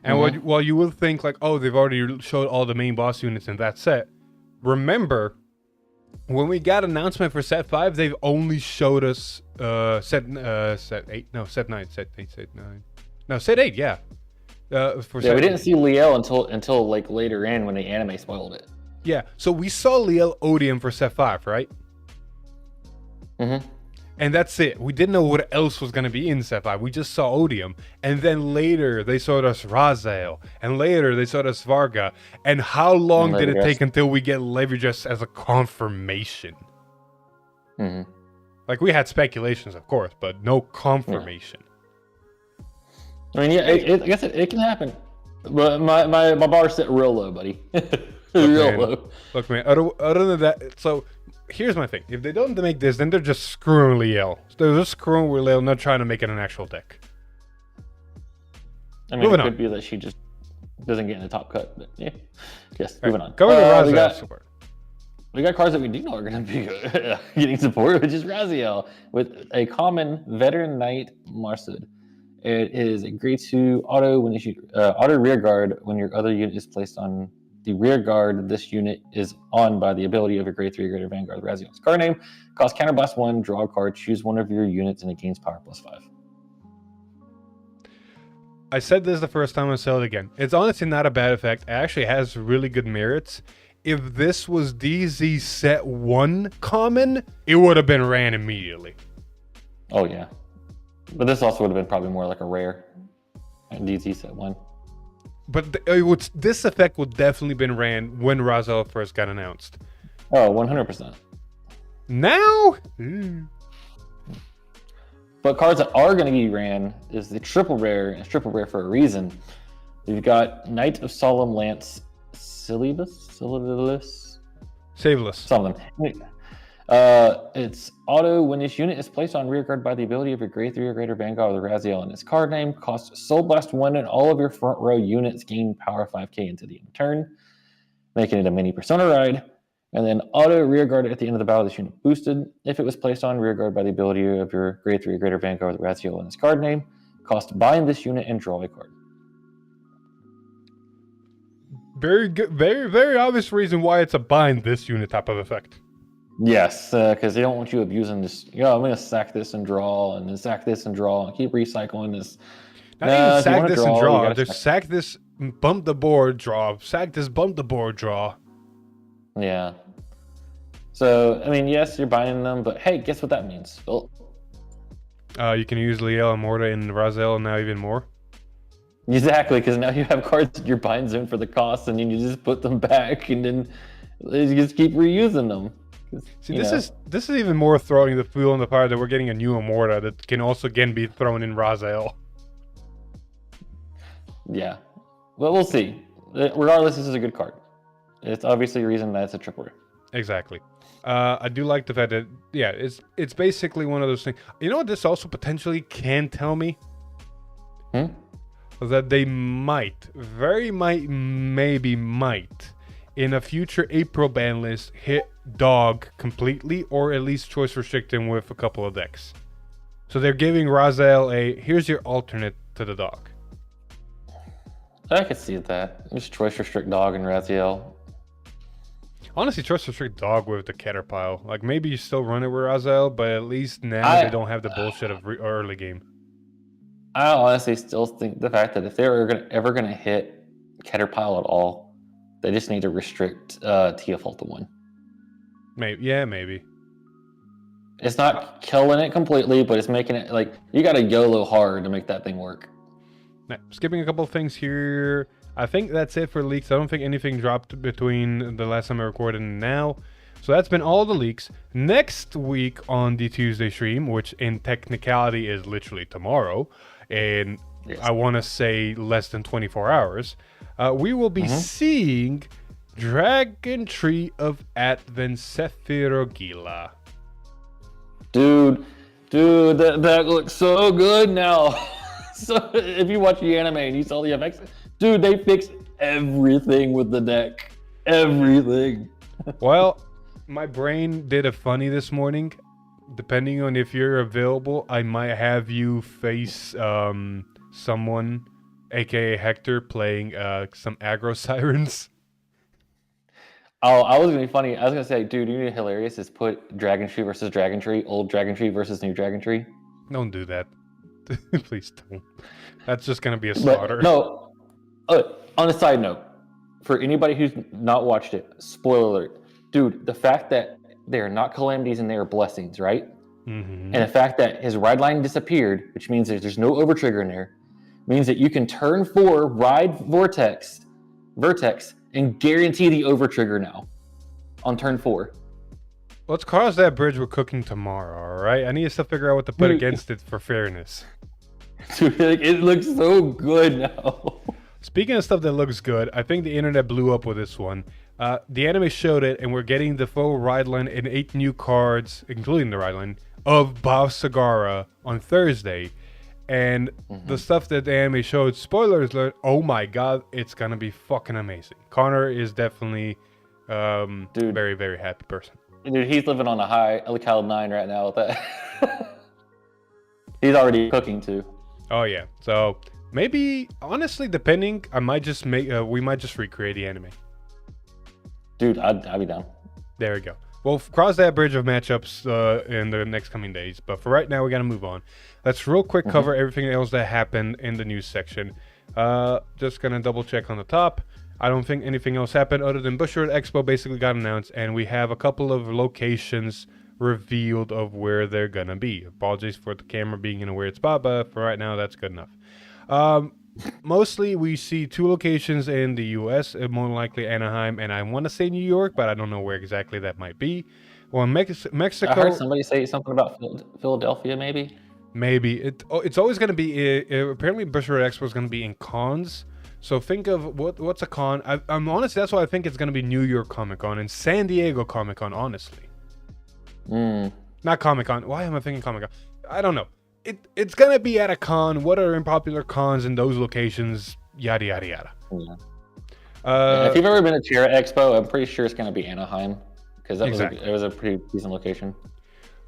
And while you will think like, oh, they've already showed all the main boss units in that set. Remember, when we got announcement for set 5, they've only showed us set 8, no, set 9, set 8, set 9. No, set 8, yeah. We didn't see Liel until like later in when the anime spoiled it. Yeah, so we saw Liel Odium for set 5, right? Mm-hmm. And that's it. We didn't know what else was going to be in Set 5. We just saw Odium. And then later they showed us Raziel. And later they showed us Varga. And how long did it take until we get Levigus as a confirmation? Mm-hmm. Like, we had speculations, of course, but no confirmation. Yeah. I mean, yeah, I guess it can happen. But my bar's set real low, buddy. Low. Look, man, other than that, so here's my thing. If they don't make this, then they're just screwing Liel. They're just screwing with Liel, not trying to make it an actual deck. I mean, it could be that she just doesn't get in the top cut, but yeah. Yes, moving on. Cover the Raziel support. We got cards that we do know are going to be getting support, which is Raziel, with a common Veteran Knight Marsud. It is a grade 2 auto when auto rear guard when your other unit is placed on the rear guard. This unit is on by the ability of your grade 3 or greater Vanguard Raziel's card name. Cost counterblast 1, draw a card, choose one of your units, and it gains power +5. I said this the first time, I'll say it again. It's honestly not a bad effect. It actually has really good merits. If this was DZ set 1 common, it would have been ran immediately. Oh, yeah. But this also would have been probably more like a rare DZ set 1. But this effect would definitely been ran when Raziel first got announced. Oh, 100%. Now? But cards that are going to be ran is the triple rare, and it's triple rare for a reason. You've got Knight of Solemn Lance Saveless? Something. It's auto when this unit is placed on rear guard by the ability of your grade 3 or greater Vanguard or Raziel and its card name. Costs Soul Blast 1 and all of your front row units gain power 5k into the end of turn, making it a mini Persona ride. And then auto rear guard at the end of the battle, this unit boosted. If it was placed on rear guard by the ability of your grade 3 or greater Vanguard or Raziel and its card name, cost bind this unit and draw a card. Very good, very, very obvious reason why it's a bind this unit type of effect. Yes, because they don't want you abusing this. I'm going to sack this and draw, and then sack this and draw, and keep recycling this. Not even sack this and draw. Just sack this, bump the board, draw. Sack this, bump the board, draw. Yeah. So, I mean, yes, you're binding them, but hey, guess what that means? Oh. You can use Liel and Morta in Raziel now even more. Exactly, because now you have cards in your bind zone for the cost, and then you just put them back, and then you just keep reusing them. See, this is even more throwing the fuel on the fire that we're getting a new Amorta that can also again be thrown in Raziel. Yeah, but we'll see. Regardless, this is a good card. It's obviously a reason that it's a triple rare. Exactly. I do like the fact that it's basically one of those things. You know what this also potentially can tell me? That they might, maybe might, in a future April ban list, hit Dog completely, or at least choice restrict him with a couple of decks. So they're giving Raziel here's your alternate to the Dog. I could see that. Just choice restrict Dog and Raziel. Honestly, choice restrict Dog with the Caterpillar. Like, maybe you still run it with Raziel, but at least now they don't have the bullshit of early game. I honestly still think the fact that if they're ever going to hit Caterpillar at all, they just need to restrict Teofil to 1. Maybe. It's not killing it completely, but it's making it like you got to YOLO hard to make that thing work. Now, skipping a couple of things here. I think that's it for leaks. I don't think anything dropped between the last time I recorded and now. So that's been all the leaks. Next week on the Tuesday stream, which in technicality is literally tomorrow, and yes. I want to say less than 24 hours, we will be seeing Dragon Tree of Advent Sephirogila. Dude, that looks so good now. So if you watch the anime and you saw the effects, dude, they fixed everything with the deck. Everything. Well, my brain did a funny this morning. Depending on if you're available, I might have you face someone, aka Hector, playing some aggro sirens. Oh, I was gonna be funny. I was gonna say, dude, you know, hilarious is put Dragon Tree versus Dragon Tree, old Dragon Tree versus new Dragon Tree. Don't do that. Please don't. That's just gonna be a slaughter. But, no. On a side note, for anybody who's not watched it, spoiler alert, dude, the fact that they are not calamities and they are blessings, right? And the fact that his ride line disappeared, which means there's no over trigger in there, means that you can turn 4, ride vertex, and guarantee the over trigger now on turn 4. Let's cross that bridge we're cooking tomorrow, all right? I need to still figure out what to put against it for fairness. Dude, it looks so good now. Speaking of stuff that looks good, I think the internet blew up with this one. The anime showed it, and we're getting the full ride line and 8 new cards, including the ride line, of Bob Sagara on Thursday. And the stuff that the anime showed, spoilers alert, oh my god, it's gonna be fucking amazing. Connor is definitely very, very happy person. Dude, he's living on a high cloud 9 right now with that. He's already cooking too. Oh yeah, so maybe, honestly, depending, I might just we might just recreate the anime. Dude, I'd be down. There we go. We'll cross that bridge of matchups in the next coming days. But for right now, we got to move on. Let's real quick cover everything else that happened in the news section. Just going to double check on the top. I don't think anything else happened other than Busher Expo basically got announced. And we have a couple of locations revealed of where they're going to be. Apologies for the camera being in a weird spot, but for right now, that's good enough. Mostly, we see 2 locations in the U.S., more likely Anaheim, and I want to say New York, but I don't know where exactly that might be. Well, Mexico... I heard somebody say something about Philadelphia, maybe? Maybe. It's always going to be... apparently, Busher Expo is going to be in cons. So think of what's a con. I'm honestly, that's why I think it's going to be New York Comic-Con and San Diego Comic-Con, honestly. Not Comic-Con. Why am I thinking Comic-Con? I don't know. It's gonna be at a con. What are unpopular cons in those locations? Yada yada yada. Yeah. If you've ever been to Cheel Expo, I'm pretty sure it's gonna be Anaheim because it was a pretty decent location.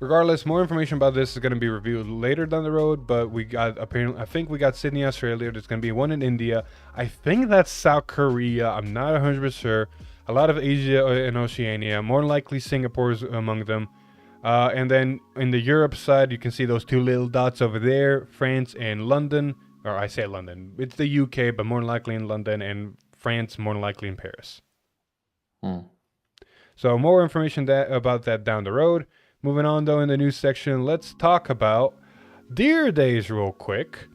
Regardless, more information about this is gonna be revealed later down the road. But we got apparently, I think we got Sydney, Australia. There's gonna be one in India. I think that's South Korea. I'm not 100% sure. A lot of Asia and Oceania. More likely Singapore's among them. And then in the Europe side, you can see those 2 little dots over there, France and London. Or I say London. It's the UK, but more likely in London, and France more likely in Paris. So more information about that down the road. Moving on, though, in the news section, let's talk about Deer Days real quick.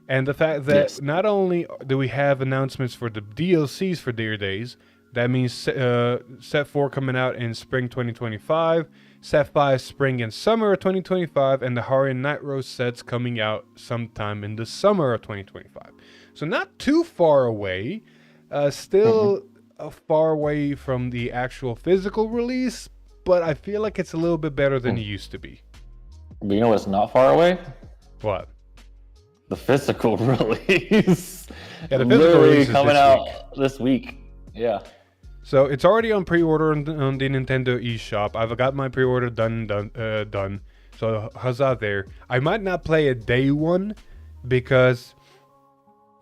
And the fact that not only do we have announcements for the DLCs for Deer Days, that means Set 4 coming out in spring 2025, Set 5 spring and summer of 2025, and the Hari and Night Rose sets coming out sometime in the summer of 2025. So not too far away, still far away from the actual physical release, but I feel like it's a little bit better than it used to be. But you know what's not far away? What? The physical release. Yeah, the physical release is coming out this week. Yeah. So it's already on pre-order on the Nintendo eShop. I've got my pre-order done. So huzzah there. I might not play it day one because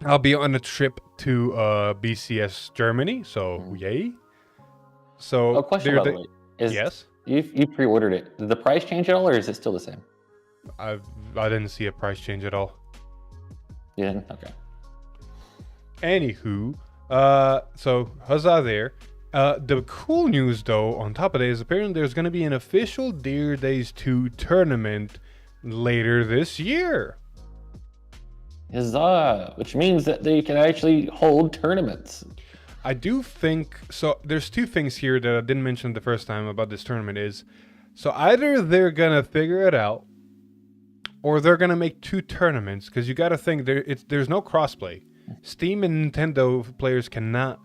I'll be on a trip to BCS Germany. So yay. So question by the way. Yes. You pre-ordered it. Did the price change at all, or is it still the same? I didn't see a price change at all. You didn't? Okay. Anywho, so huzzah there. The cool news, though, on top of that, is apparently there's going to be an official Deer Days 2 tournament later this year. Huzzah! Which means that they can actually hold tournaments. I do think so. There's 2 things here that I didn't mention the first time about this tournament is, so either they're gonna figure it out, or they're gonna make 2 tournaments, because you got to think there's no crossplay. Steam and Nintendo players cannot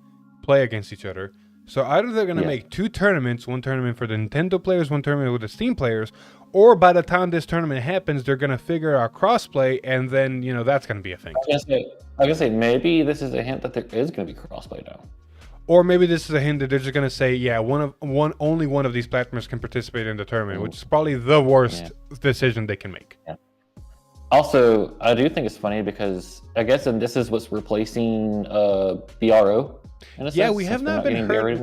play against each other. So either they're gonna make 2 tournaments, one tournament for the Nintendo players, one tournament with the Steam players, or by the time this tournament happens, they're gonna figure out crossplay, and then that's gonna be a thing. I was gonna say maybe this is a hint that there is gonna be crossplay now. Or maybe this is a hint that they're just gonna say, only one of these platforms can participate in the tournament, which is probably the worst decision they can make. Yeah. Also, I do think it's funny because I guess this is what's replacing BRO. Yeah, we have not been heard.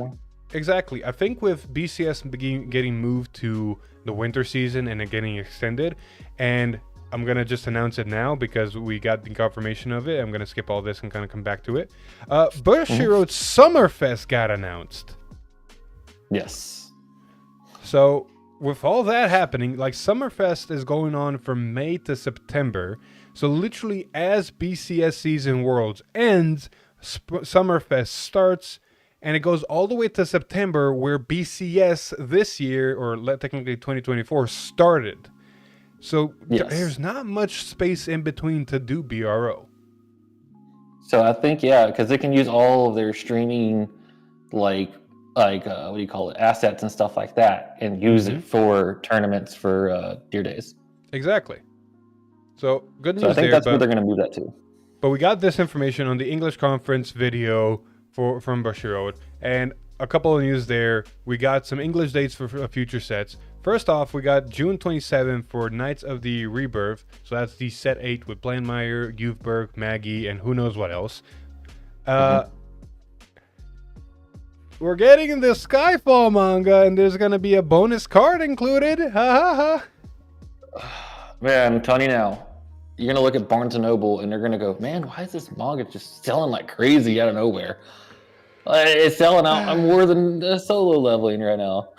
Exactly. I think with BCS getting moved to the winter season and it getting extended, and I'm going to just announce it now because we got the confirmation of it. I'm going to skip all this and kind of come back to it. Bushiroad's Summerfest got announced. Yes. So with all that happening, like Summerfest is going on from May to September. So literally as BCS season Worlds ends, Summerfest starts, and it goes all the way to September where BCS this year, or technically 2024, started. So there's not much space in between to do BRO. So I think, yeah, because they can use all of their streaming, what do you call it, assets and stuff like that, and use it for tournaments for Deer Days. Exactly. So good news. So I think that's where they're going to move that to. But we got this information on the English conference video from Bashir, and a couple of news there. We got some English dates for future sets. First off, we got June 27th for Knights of the Rebirth. So that's the set 8 with Blandmeyer, Youthberg, Maggie, and who knows what else. We're getting the Skyfall manga, and there's going to be a bonus card included. Ha ha ha. Man, I'm telling you now, you're going to look at Barnes & Noble, and they're going to go, man, why is this manga just selling like crazy out of nowhere? It's selling out more than the solo leveling right now.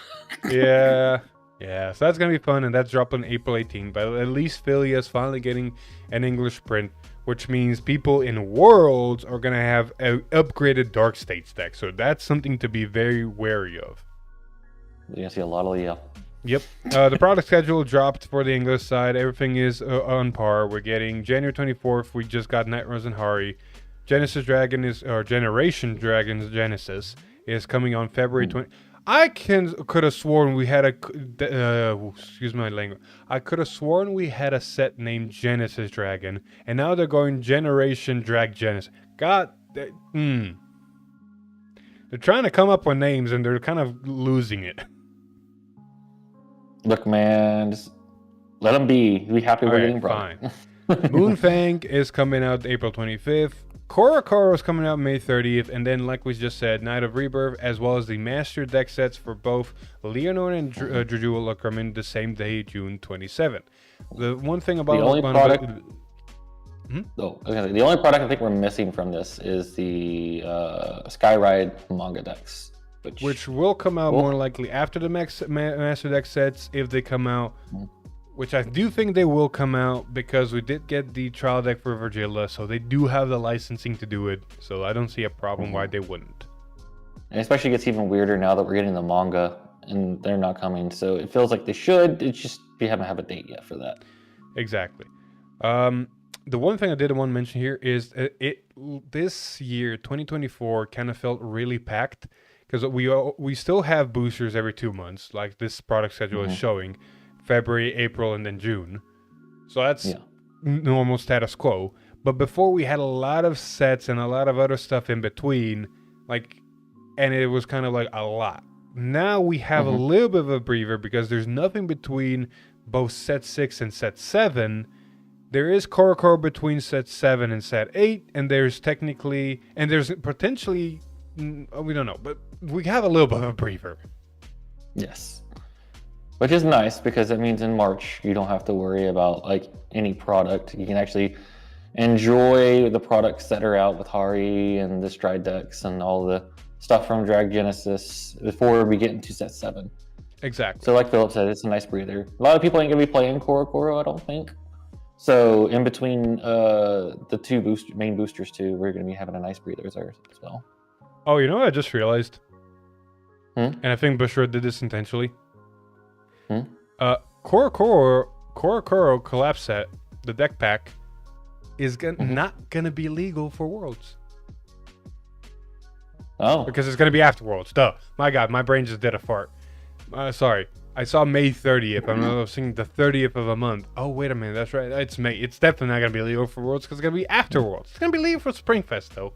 Yeah. So that's going to be fun, and that's dropping April 18th. But at least Philly is finally getting an English print, which means people in Worlds are going to have an upgraded Dark States deck. So that's something to be very wary of. You're going to see a lot of Leo. Yep. The product schedule dropped for the English side. Everything is on par. We're getting January 24th. We just got Night Rose and Hari. Generation Dragon's Genesis is coming on February 20th. I could have sworn we had excuse my language. I could have sworn we had a set named Genesis Dragon, and now they're going Generation Drag Genesis. God, they're trying to come up with names, and they're kind of losing it. Look, man, just let them be. Be happy we're getting brought. Fine. Moonfang is coming out April 25th. Korokoro is coming out May 30th, and then, like we just said, Night of Rebirth, as well as the master deck sets for both Leonor and Drajul are coming the same day, June 27th. The one thing about the only product I think we're missing from this is the Skyride manga decks, which will come out more likely after the master deck sets, if they come out. Which I do think they will come out, because we did get the trial deck for Virgilla, so they do have the licensing to do it. So I don't see a problem why they wouldn't. And especially gets even weirder now that we're getting the manga and they're not coming. So it feels like they should. It's just we haven't have a date yet for that. Exactly. The one thing I did want to mention here is this year, 2024, kind of felt really packed, because we still have boosters every 2 months, like this product schedule is showing. February, April, and then June. So that's normal status quo. But before, we had a lot of sets and a lot of other stuff in between, and it was kind of like a lot. Now we have a little bit of a breather, because there's nothing between both set 6 and set 7. There is Korokoro between set 7 and set 8, and there's potentially, we don't know, but we have a little bit of a breather. Yes. Which is nice, because it means in March you don't have to worry about any product. You can actually enjoy the products that are out with Hari and the Stride decks and all the stuff from Drag Genesis before we get into set 7. Exactly. So like Philip said, it's a nice breather. A lot of people ain't going to be playing Korokoro, I don't think. So in between the two main boosters too, we're going to be having a nice breather as well. Oh, you know what I just realized? And I think Bushra did this intentionally. Korokoro Collapse Set, the deck pack, is not gonna be legal for Worlds. Oh. Because it's gonna be after Worlds. Duh. My God, my brain just did a fart. Sorry. I saw May 30th. I was thinking the 30th of a month. Oh, wait a minute. That's right. It's May. It's definitely not gonna be legal for Worlds, because it's gonna be after Worlds. It's gonna be legal for Springfest, though.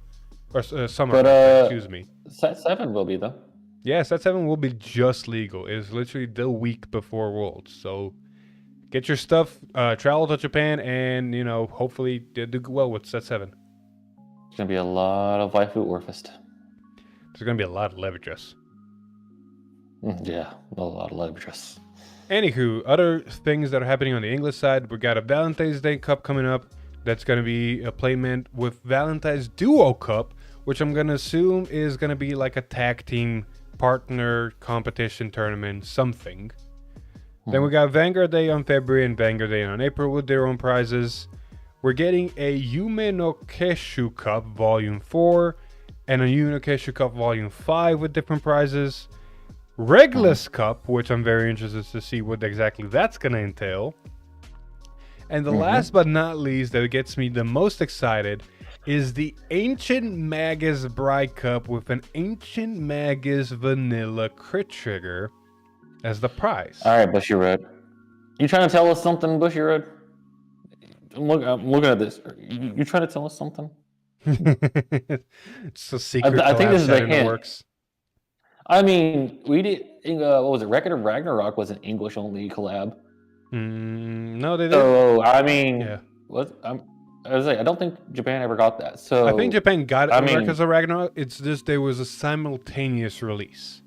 Or Summer. Excuse me. Set 7 will be, though. Yeah, set 7 will be just legal. It's literally the week before Worlds. So get your stuff, travel to Japan, and, hopefully do well with set 7. There's going to be a lot of waifu Orfist. There's going to be a lot of Levitras. Yeah, a lot of Levitras. Anywho, other things that are happening on the English side. We got a Valentine's Day Cup coming up. That's going to be a playment with Valentine's Duo Cup, which I'm going to assume is going to be like a tag team partner competition tournament something. Then we got Vanguard Day on February and Vanguard Day on April with their own prizes. We're getting a Yume no Keshu Cup Volume 4 and a Yume no Keshu Cup Volume 5 with different prizes. Regulus Cup, which I'm very interested to see what exactly that's going to entail. And the last but not least that gets me the most excited is the Ancient Magus Bride Cup with an Ancient Magus Vanilla Crit Trigger as the prize. All right, Bushy Road. You trying to tell us something, Bushy Road? I'm looking at this. You trying to tell us something? It's a secret. I think this is a hint. Works. I mean, we did. What was it? Record of Ragnarok was an English-only collab. No, they didn't. So I mean, yeah. I don't think Japan ever got that. So I think Japan got it. Records of Ragnarok. It's just there was a simultaneous release.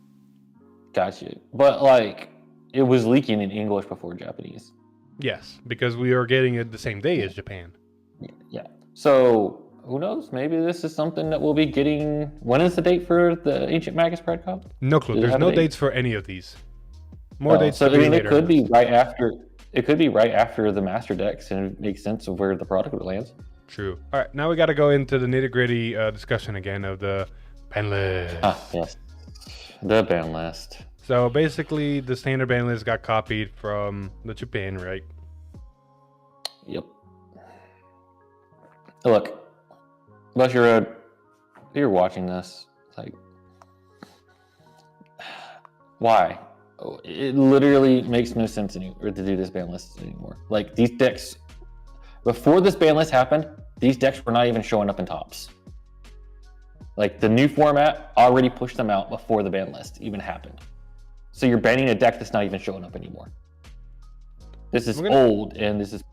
Gotcha. But like, it was leaking in English before Japanese. Yes, because we are getting it the same day as Japan. Yeah. So who knows? Maybe this is something that we'll be getting. When is the date for the Ancient Magus Pride Cup? No clue. There's no dates for any of these. More dates. So I mean, it could be right after. It could be right after the Master Decks, and it makes sense of where the product lands. True. All right, now we got to go into the nitty-gritty discussion again of the ban list. Yes. The ban list. So basically, the standard ban list got copied from the Japan, right? Yep. Look, Bushy Road, if you're watching this, like, why? It literally makes no sense to do this ban list anymore. Like, these decks, before this ban list happened, these decks were not even showing up in tops. Like, the new format already pushed them out before the ban list even happened. So you're banning a deck that's not even showing up anymore. This is old and this is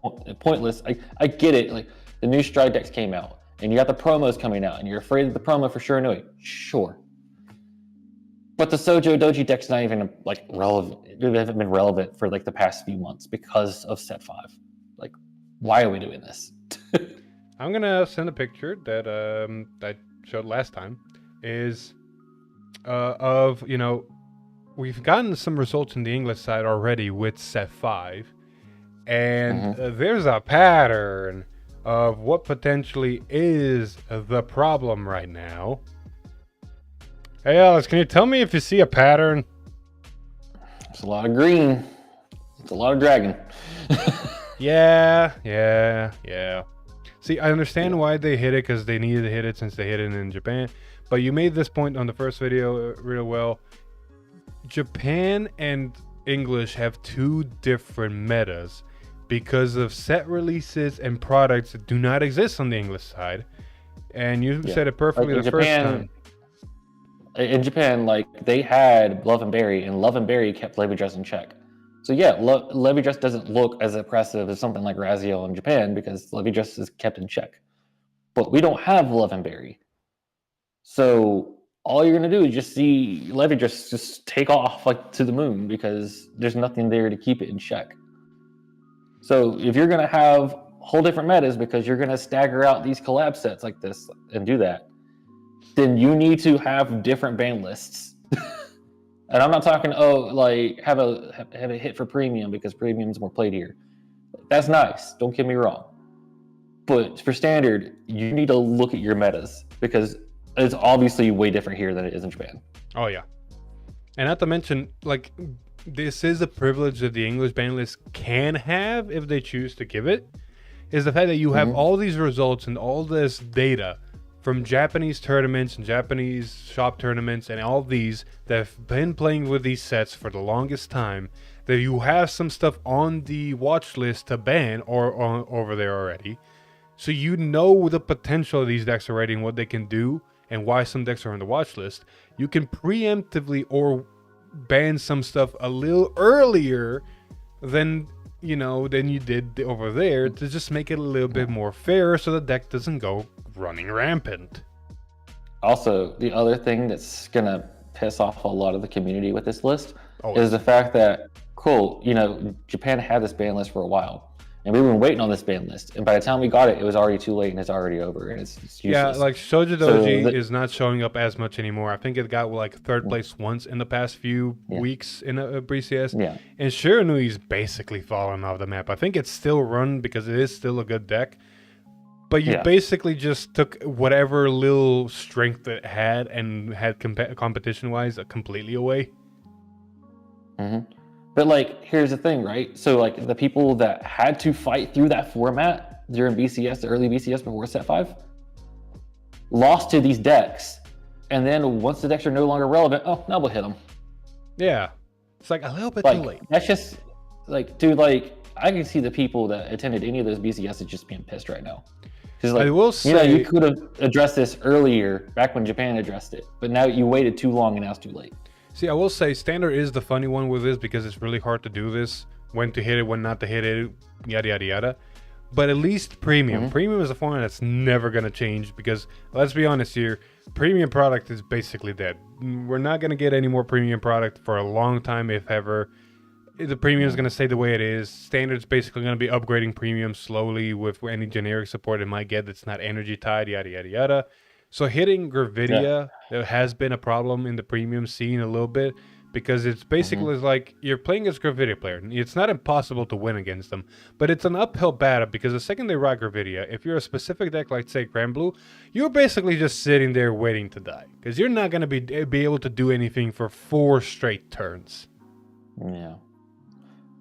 pointless. I get it. Like, the new Stride decks came out and you got the promos coming out and you're afraid of the promo for sure anyway. Sure. But the Sojo Doji deck's not even like relevant. It hasn't been relevant for like the past few months because of set 5. Like, why are we doing this? I'm gonna send a picture that I showed last time. Is of we've gotten some results in the English side already with set 5, and there's a pattern of what potentially is the problem right now. Hey Alex, can you tell me if you see a pattern? It's a lot of green. It's a lot of dragon. Yeah. See, I understand why they hit it, because they needed to hit it since they hit it in Japan. But you made this point on the first video real well. Japan and English have two different metas because of set releases and products that do not exist on the English side. And you said it perfectly the first time. In Japan, like, they had Love and Berry, and Love and Berry kept Levy Dress in check. So yeah, Levy Dress doesn't look as impressive as something like Raziel in Japan because Levy Dress is kept in check. But we don't have Love and Berry. So all you're gonna do is just see Levy Dress just take off like to the moon because there's nothing there to keep it in check. So if you're gonna have whole different metas because you're gonna stagger out these collab sets like this and do that, then you need to have different ban lists. And I'm not talking, like have a hit for premium because premium's more played here. That's nice, don't get me wrong. But for standard, you need to look at your metas because it's obviously way different here than it is in Japan. Oh yeah. And not to mention, like, this is a privilege that the English ban list can have if they choose to give it, is the fact that you have all these results and all this data from Japanese tournaments and Japanese shop tournaments and all these that have been playing with these sets for the longest time, that you have some stuff on the watch list to ban or over there already. So you know the potential of these decks already and what they can do and why some decks are on the watch list. You can preemptively or ban some stuff a little earlier than you did over there to just make it a little bit more fair so the deck doesn't go running rampant. Also, the other thing that's gonna piss off a lot of the community with this list is the fact that, Japan had this ban list for a while. And we were waiting on this ban list, and by the time we got it, it was already too late, and it's already over, and it's useless. Yeah, like Shoujo Doji is not showing up as much anymore. I think it got like third place once in the past few weeks in a BCS. Yeah. And Shiranui's basically fallen off the map. I think it's still run because it is still a good deck. But you basically just took whatever little strength it had and had competition-wise completely away. Mm-hmm. But, like, here's the thing, right? So, like, the people that had to fight through that format during BCS, the early BCS before Set 5, lost to these decks. And then once the decks are no longer relevant, oh, now we'll hit them. Yeah. It's like a little bit like, too late. That's just, like, dude, like, I can see the people that attended any of those BCSs just being pissed right now. Because, like, I will say, you could have addressed this earlier, back when Japan addressed it. But now you waited too long, and now it's too late. See, I will say Standard is the funny one with this because it's really hard to do this. When to hit it, when not to hit it, yada, yada, yada. But at least Premium. Premium is a format that's never going to change because, let's be honest here, Premium product is basically dead. We're not going to get any more Premium product for a long time, if ever. The Premium is going to stay the way it is. Standard's basically going to be upgrading Premium slowly with any generic support it might get that's not energy tied, yada, yada, yada. So hitting Gravidia, there has been a problem in the Premium scene a little bit because it's basically like you're playing as Gravidia player. It's not impossible to win against them, but it's an uphill battle because the second they ride Gravidia, if you're a specific deck like, say, Grand Blue, you're basically just sitting there waiting to die because you're not going to be able to do anything for 4 straight turns. Yeah.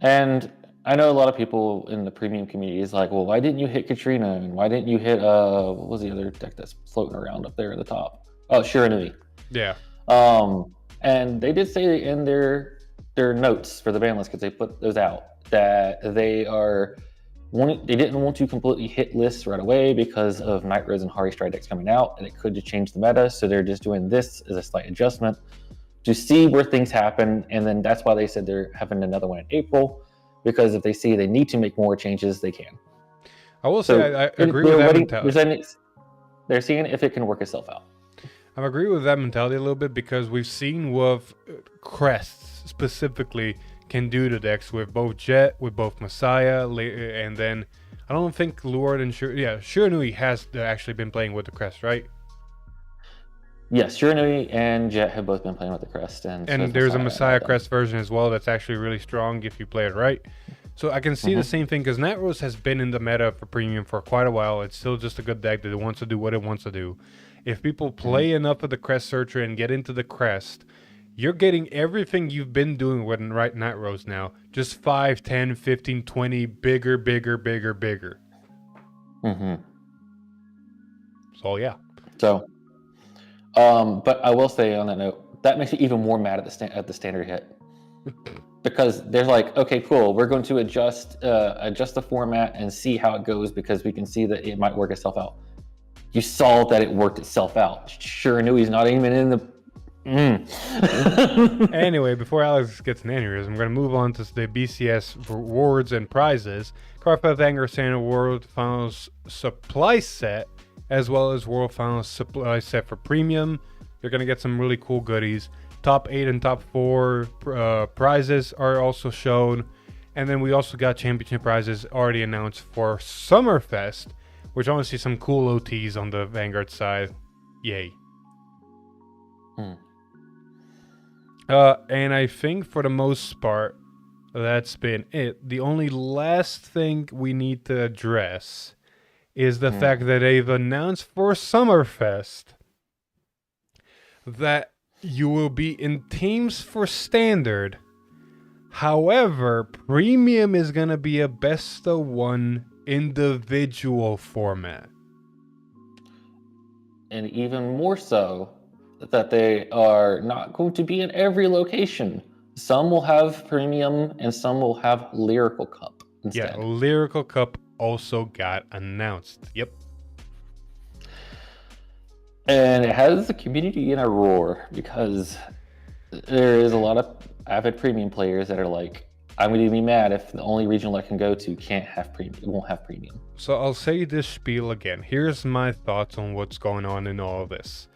And I know a lot of people in the Premium community is like, well, why didn't you hit Katrina? And why didn't you hit, what was the other deck that's floating around up there at the top? Oh, Shiranui. Yeah. And they did say in their notes for the ban list, because they put those out, that they didn't want to completely hit lists right away because of Night Rose and Hari Stride decks coming out, and it could just change the meta. So they're just doing this as a slight adjustment to see where things happen. And then that's why they said they're having another one in April. Because if they see they need to make more changes, they can. I will say I agree with that mentality. They're seeing if it can work itself out. I agree with that mentality a little bit because we've seen what Crests specifically can do to decks with both Jet, with both Messiah, and then I don't think Lord and Shiranui has actually been playing with the Crest, right? Yes, Shiranui and Jet have both been playing with the Crest. And there's a Messiah Crest version as well that's actually really strong if you play it right. So I can see the same thing because Night Rose has been in the meta for Premium for quite a while. It's still just a good deck that wants to do what it wants to do. If people play enough of the Crest Searcher and get into the Crest, you're getting everything you've been doing with Night Rose now. Just 5, 10, 15, 20, bigger. So, yeah. So... but I will say on that note, that makes me even more mad at the standard hit. Because they're like, okay, cool, we're going to adjust the format and see how it goes because we can see that it might work itself out. You saw that it worked itself out. Shiranui's not even in the... Anyway, before Alex gets an aneurysm, I'm going to move on to the BCS rewards and prizes. Cardfight Vanguard Standard World Finals Supply Set, as well as World Finals Supply Set for Premium. You're going to get some really cool goodies. Top 8 and top 4 prizes are also shown. And then we also got championship prizes already announced for Summerfest, which I want to see some cool OTs on the Vanguard side. Yay. And I think for the most part, that's been it. The only last thing we need to address is the fact that they've announced for Summerfest that you will be in teams for Standard. However, Premium is going to be a best of one individual format. And even more so, that they are not going to be in every location. Some will have Premium and some will have Lyrical Cup instead. Yeah, Lyrical Cup also got announced. Yep. And it has the community in a roar because there is a lot of avid Premium players that are like, I'm going to be mad if the only regional I can go to won't have Premium. So I'll say this spiel again. Here's my thoughts on what's going on in all this.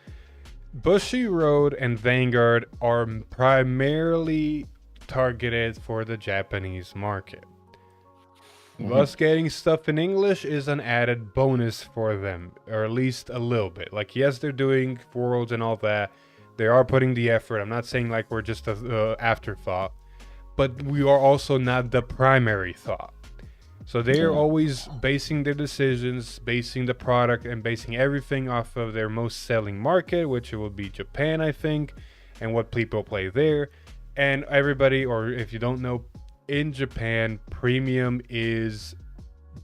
Bushiroad and Vanguard are primarily targeted for the Japanese market. us getting stuff in English is an added bonus for them, or at least a little bit. Like, yes, they're doing worlds and all that. They are putting the effort. I'm not saying like we're just a afterthought, but we are also not the primary thought. So they are always basing their decisions, basing the product, and basing everything off of their most selling market, which will be Japan, I think, and what people play there. And everybody, or if you don't know, in Japan, premium is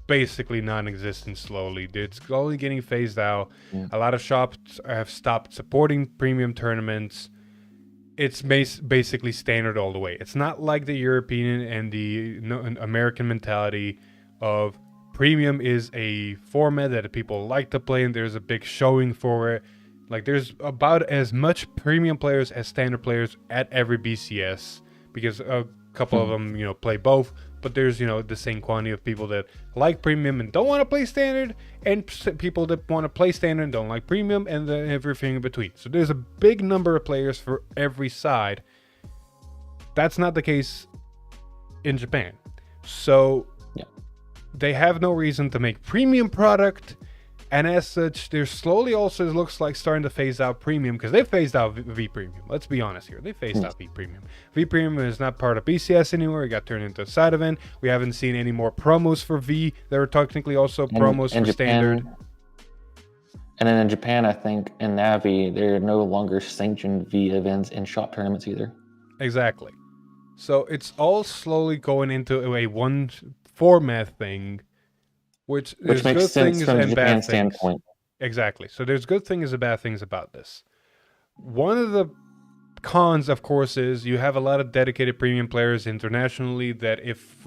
basically non-existent slowly. It's slowly getting phased out. A lot of shops have stopped supporting premium tournaments. It's basically standard all the way. It's not like the European and the American mentality of premium is a format that people like to play and there's a big showing for it. Like, there's about as much premium players as standard players at every BCS, because a couple of them, play both. But there's, the same quantity of people that like premium and don't want to play standard, and people that want to play standard and don't like premium, and then everything in between. So there's a big number of players for every side. That's not the case in Japan. So they have no reason to make premium product. And as such, they're slowly also, it looks like, starting to phase out premium, because they phased out V Premium. Let's be honest here. They phased out V Premium. V Premium is not part of BCS anymore. It got turned into a side event. We haven't seen any more promos for V. There are technically also promos for Japan, standard. And then in Japan, I think, in Navi, they're no longer sanctioned V events in shop tournaments either. Exactly. So it's all slowly going into a one format thing. Which makes good sense things from and Japan bad standpoint. Exactly. So there's good things and bad things about this. One of the cons, of course, is you have a lot of dedicated premium players internationally that if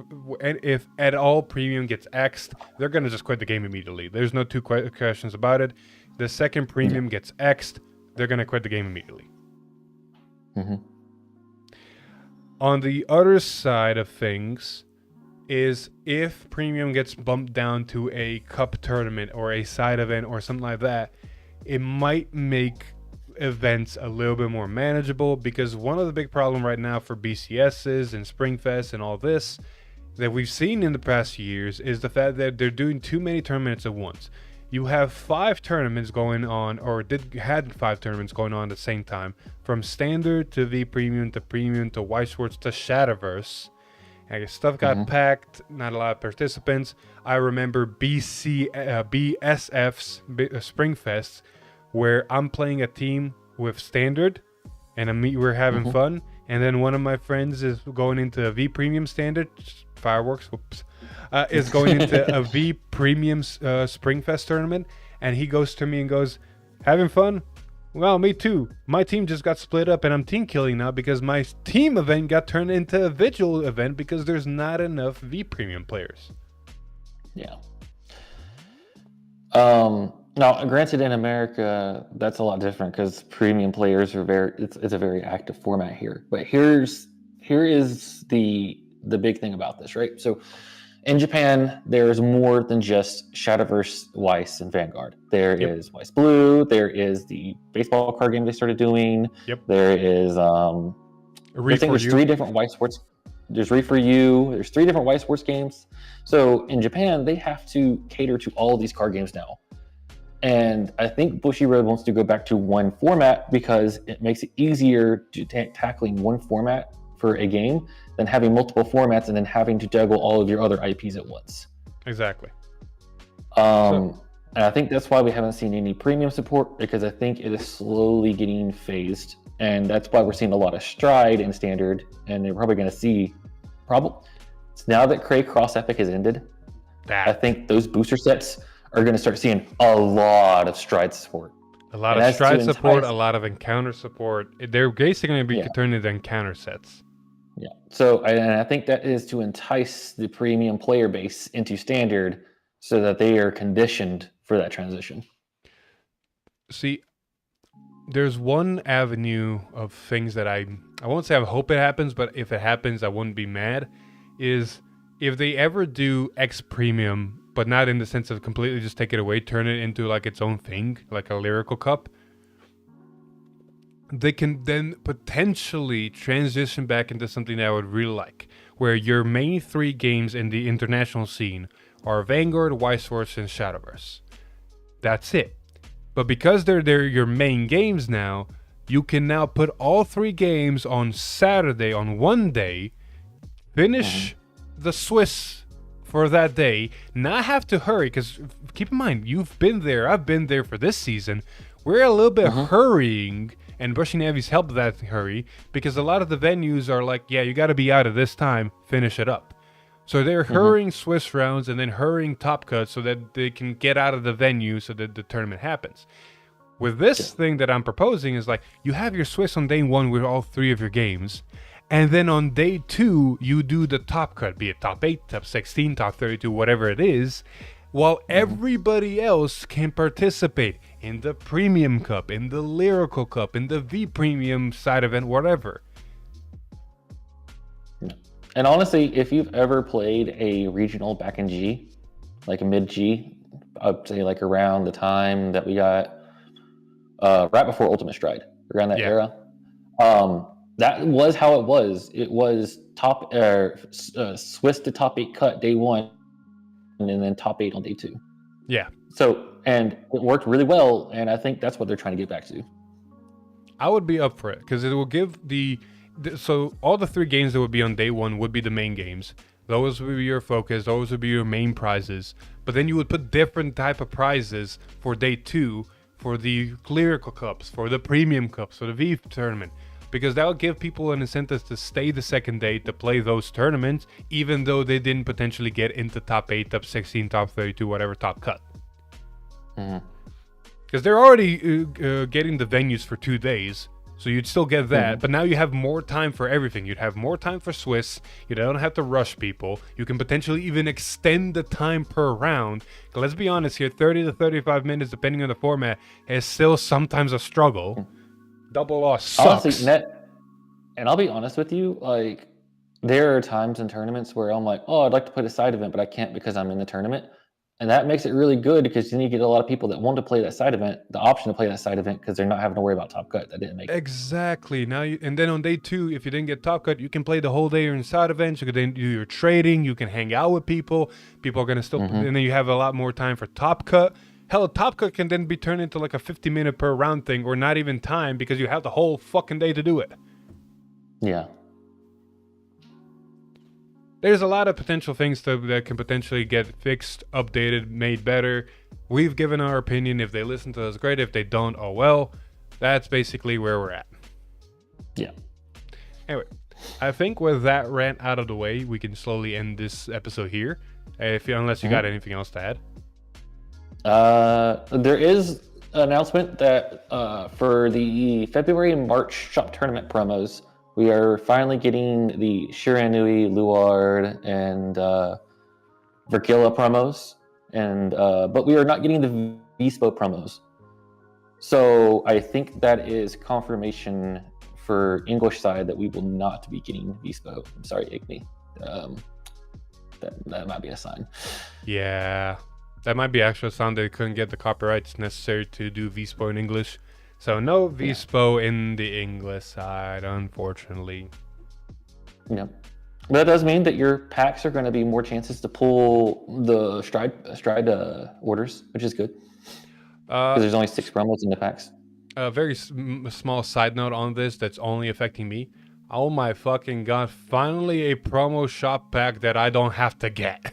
at all premium gets axed, they're going to just quit the game immediately. There's no two questions about it. The second premium gets axed, they're going to quit the game immediately. On the other side of things is if premium gets bumped down to a cup tournament or a side event or something like that, it might make events a little bit more manageable, because one of the big problems right now for BCSs and Springfest and all this that we've seen in the past years is the fact that they're doing too many tournaments at once. You have 5 tournaments going on, or had 5 tournaments going on at the same time, from standard to V Premium to White Swords to Shadowverse. And stuff got packed, not a lot of participants. I remember BSF's Springfests, where I'm playing a team with standard, and we're having fun. And then one of my friends is going into a V Premium standard, fireworks, is going into a V Premium Springfest tournament. And he goes to me and goes, having fun? Well, me too. My team just got split up and I'm team killing now because my team event got turned into a vigil event because there's not enough V Premium players. Yeah. Now, granted, in America, that's a lot different because premium players are it's a very active format here. But here is the big thing about this, right? So in Japan, there's more than just Shadowverse, Weiss, and Vanguard. There is Weiss Blue. There is the baseball card game they started doing. There is I think there's 3 different Weiss Sports. There's Re for You. There's 3 different Weiss Sports games. So in Japan, they have to cater to all these card games now. And I think Bushiroad wants to go back to one format because it makes it easier to tackling one format for a game than having multiple formats and then having to juggle all of your other IPs at once. Exactly. And I think that's why we haven't seen any premium support, because I think it is slowly getting phased. And that's why we're seeing a lot of stride in standard. And they're probably going to see now that Cray Cross Epic has ended, I think those booster sets are going to start seeing a lot of stride support. A lot of stride support, a lot of encounter support. They're basically going to be turned into encounter sets. Yeah. So I think that is to entice the premium player base into standard so that they are conditioned for that transition. See, there's one avenue of things that I won't say I hope it happens, but if it happens, I wouldn't be mad, is if they ever do X Premium, but not in the sense of completely just take it away, turn it into like its own thing, like a lyrical cup, they can then potentially transition back into something that I would really like, where your main 3 games in the international scene are Vanguard, White Swords, and Shadowverse. That's it. But because they're your main games now, you can now put all 3 games on Saturday on one day, finish the Swiss for that day, not have to hurry, because keep in mind, you've been there, I've been there for this season. We're a little bit hurrying, and Brushing Navies help that hurry, because a lot of the venues are like, yeah, you got to be out of this time, finish it up. So they're hurrying Swiss rounds and then hurrying top cuts so that they can get out of the venue so that the tournament happens. With this thing that I'm proposing is like, you have your Swiss on day 1 with all 3 of your games, and then on day 2, you do the top cut, be it top 8, top 16, top 32, whatever it is, while everybody else can participate in the Premium Cup, in the Lyrical Cup, in the V Premium side event, whatever. And honestly, if you've ever played a regional back in G, like a mid G, I'd say like around the time that we got right before Ultimate Stride, around that era, that was how it was. It was top Swiss to top 8 cut day 1, and then top 8 on day 2. Yeah. So, and it worked really well, and I think that's what they're trying to get back to. I would be up for it, because it will give so all the 3 games that would be on day 1 would be the main games. Those would be your focus. Those would be your main prizes. But then you would put different type of prizes for day 2, for the Lyrical Cups, for the Premium Cups, for the V tournament. Because that will give people an incentive to stay the second day to play those tournaments, even though they didn't potentially get into top 8, top 16, top 32, whatever top cut. Because they're already getting the venues for 2 days, so you'd still get that. But now you have more time for everything. You'd have more time for Swiss. You don't have to rush people. You can potentially even extend the time per round. Let's be honest here, 30 to 35 minutes, depending on the format, is still sometimes a struggle. Double loss sucks. Honestly, and I'll be honest with you, like, there are times in tournaments where I'm like, oh, I'd like to play the side event, but I can't because I'm in the tournament. And that makes it really good, because then you get a lot of people that want to play that side event, the option to play that side event, because they're not having to worry about top cut. That didn't make it. Exactly. Now, and then on day 2, if you didn't get top cut, you can play the whole day in side events. You can then do your trading. You can hang out with people. People are going to still, and then you have a lot more time for top cut. Hell, top cut can then be turned into like a 50-minute per round thing, or not even time, because you have the whole fucking day to do it. Yeah. There's a lot of potential things that can potentially get fixed, updated, made better. We've given our opinion. If they listen to us, great. If they don't, oh well. That's basically where we're at. Yeah. Anyway, I think with that rant out of the way, we can slowly end this episode here. Unless you got anything else to add. There is an announcement that for the February and March shop tournament promos, we are finally getting the Shiranui, Luard, and Verkilla promos, and but we are not getting the Vispo promos. So I think that is confirmation for English side that we will not be getting Vispo. I'm sorry, Igni. That might be a sign. Yeah, that might be actually a sign they couldn't get the copyrights necessary to do Vispo in English. So no Vispo in the English side, unfortunately. Yeah. But that does mean that your packs are going to be more chances to pull the stride orders, which is good. Because there's only 6 promos in the packs. A very small side note on this that's only affecting me. Oh my fucking god, finally a promo shop pack that I don't have to get.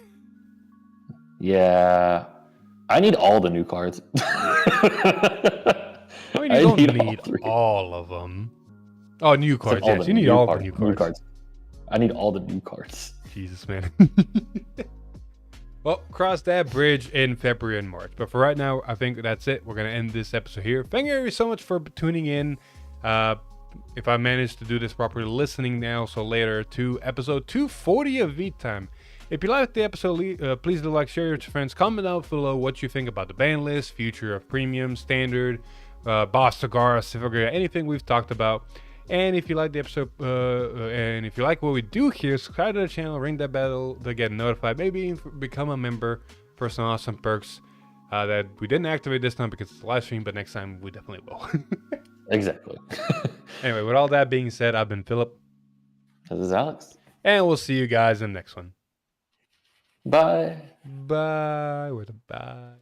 Yeah. I need all the new cards. I mean, you don't need all of them. Oh, new cards, yes. You need all the new cards. I need all the new cards. Jesus, man. Well, cross that bridge in February and March. But for right now, I think that's it. We're going to end this episode here. Thank you so much for tuning in. If I managed to do this properly, listening now, so later, to episode 240 of V-Time. If you liked the episode, please do like, share it with your friends. Comment down below what you think about the ban list, future of Premium, Standard, Boss Cigar, Civigar, anything we've talked about. And if you like the episode, and if you like what we do here, subscribe to the channel, ring that bell to get notified. Maybe become a member for some awesome perks that we didn't activate this time because it's a live stream, but next time we definitely will. Exactly. Anyway, with all that being said, I've been Philip. This is Alex. And we'll see you guys in the next one. Bye. Bye. With a bye.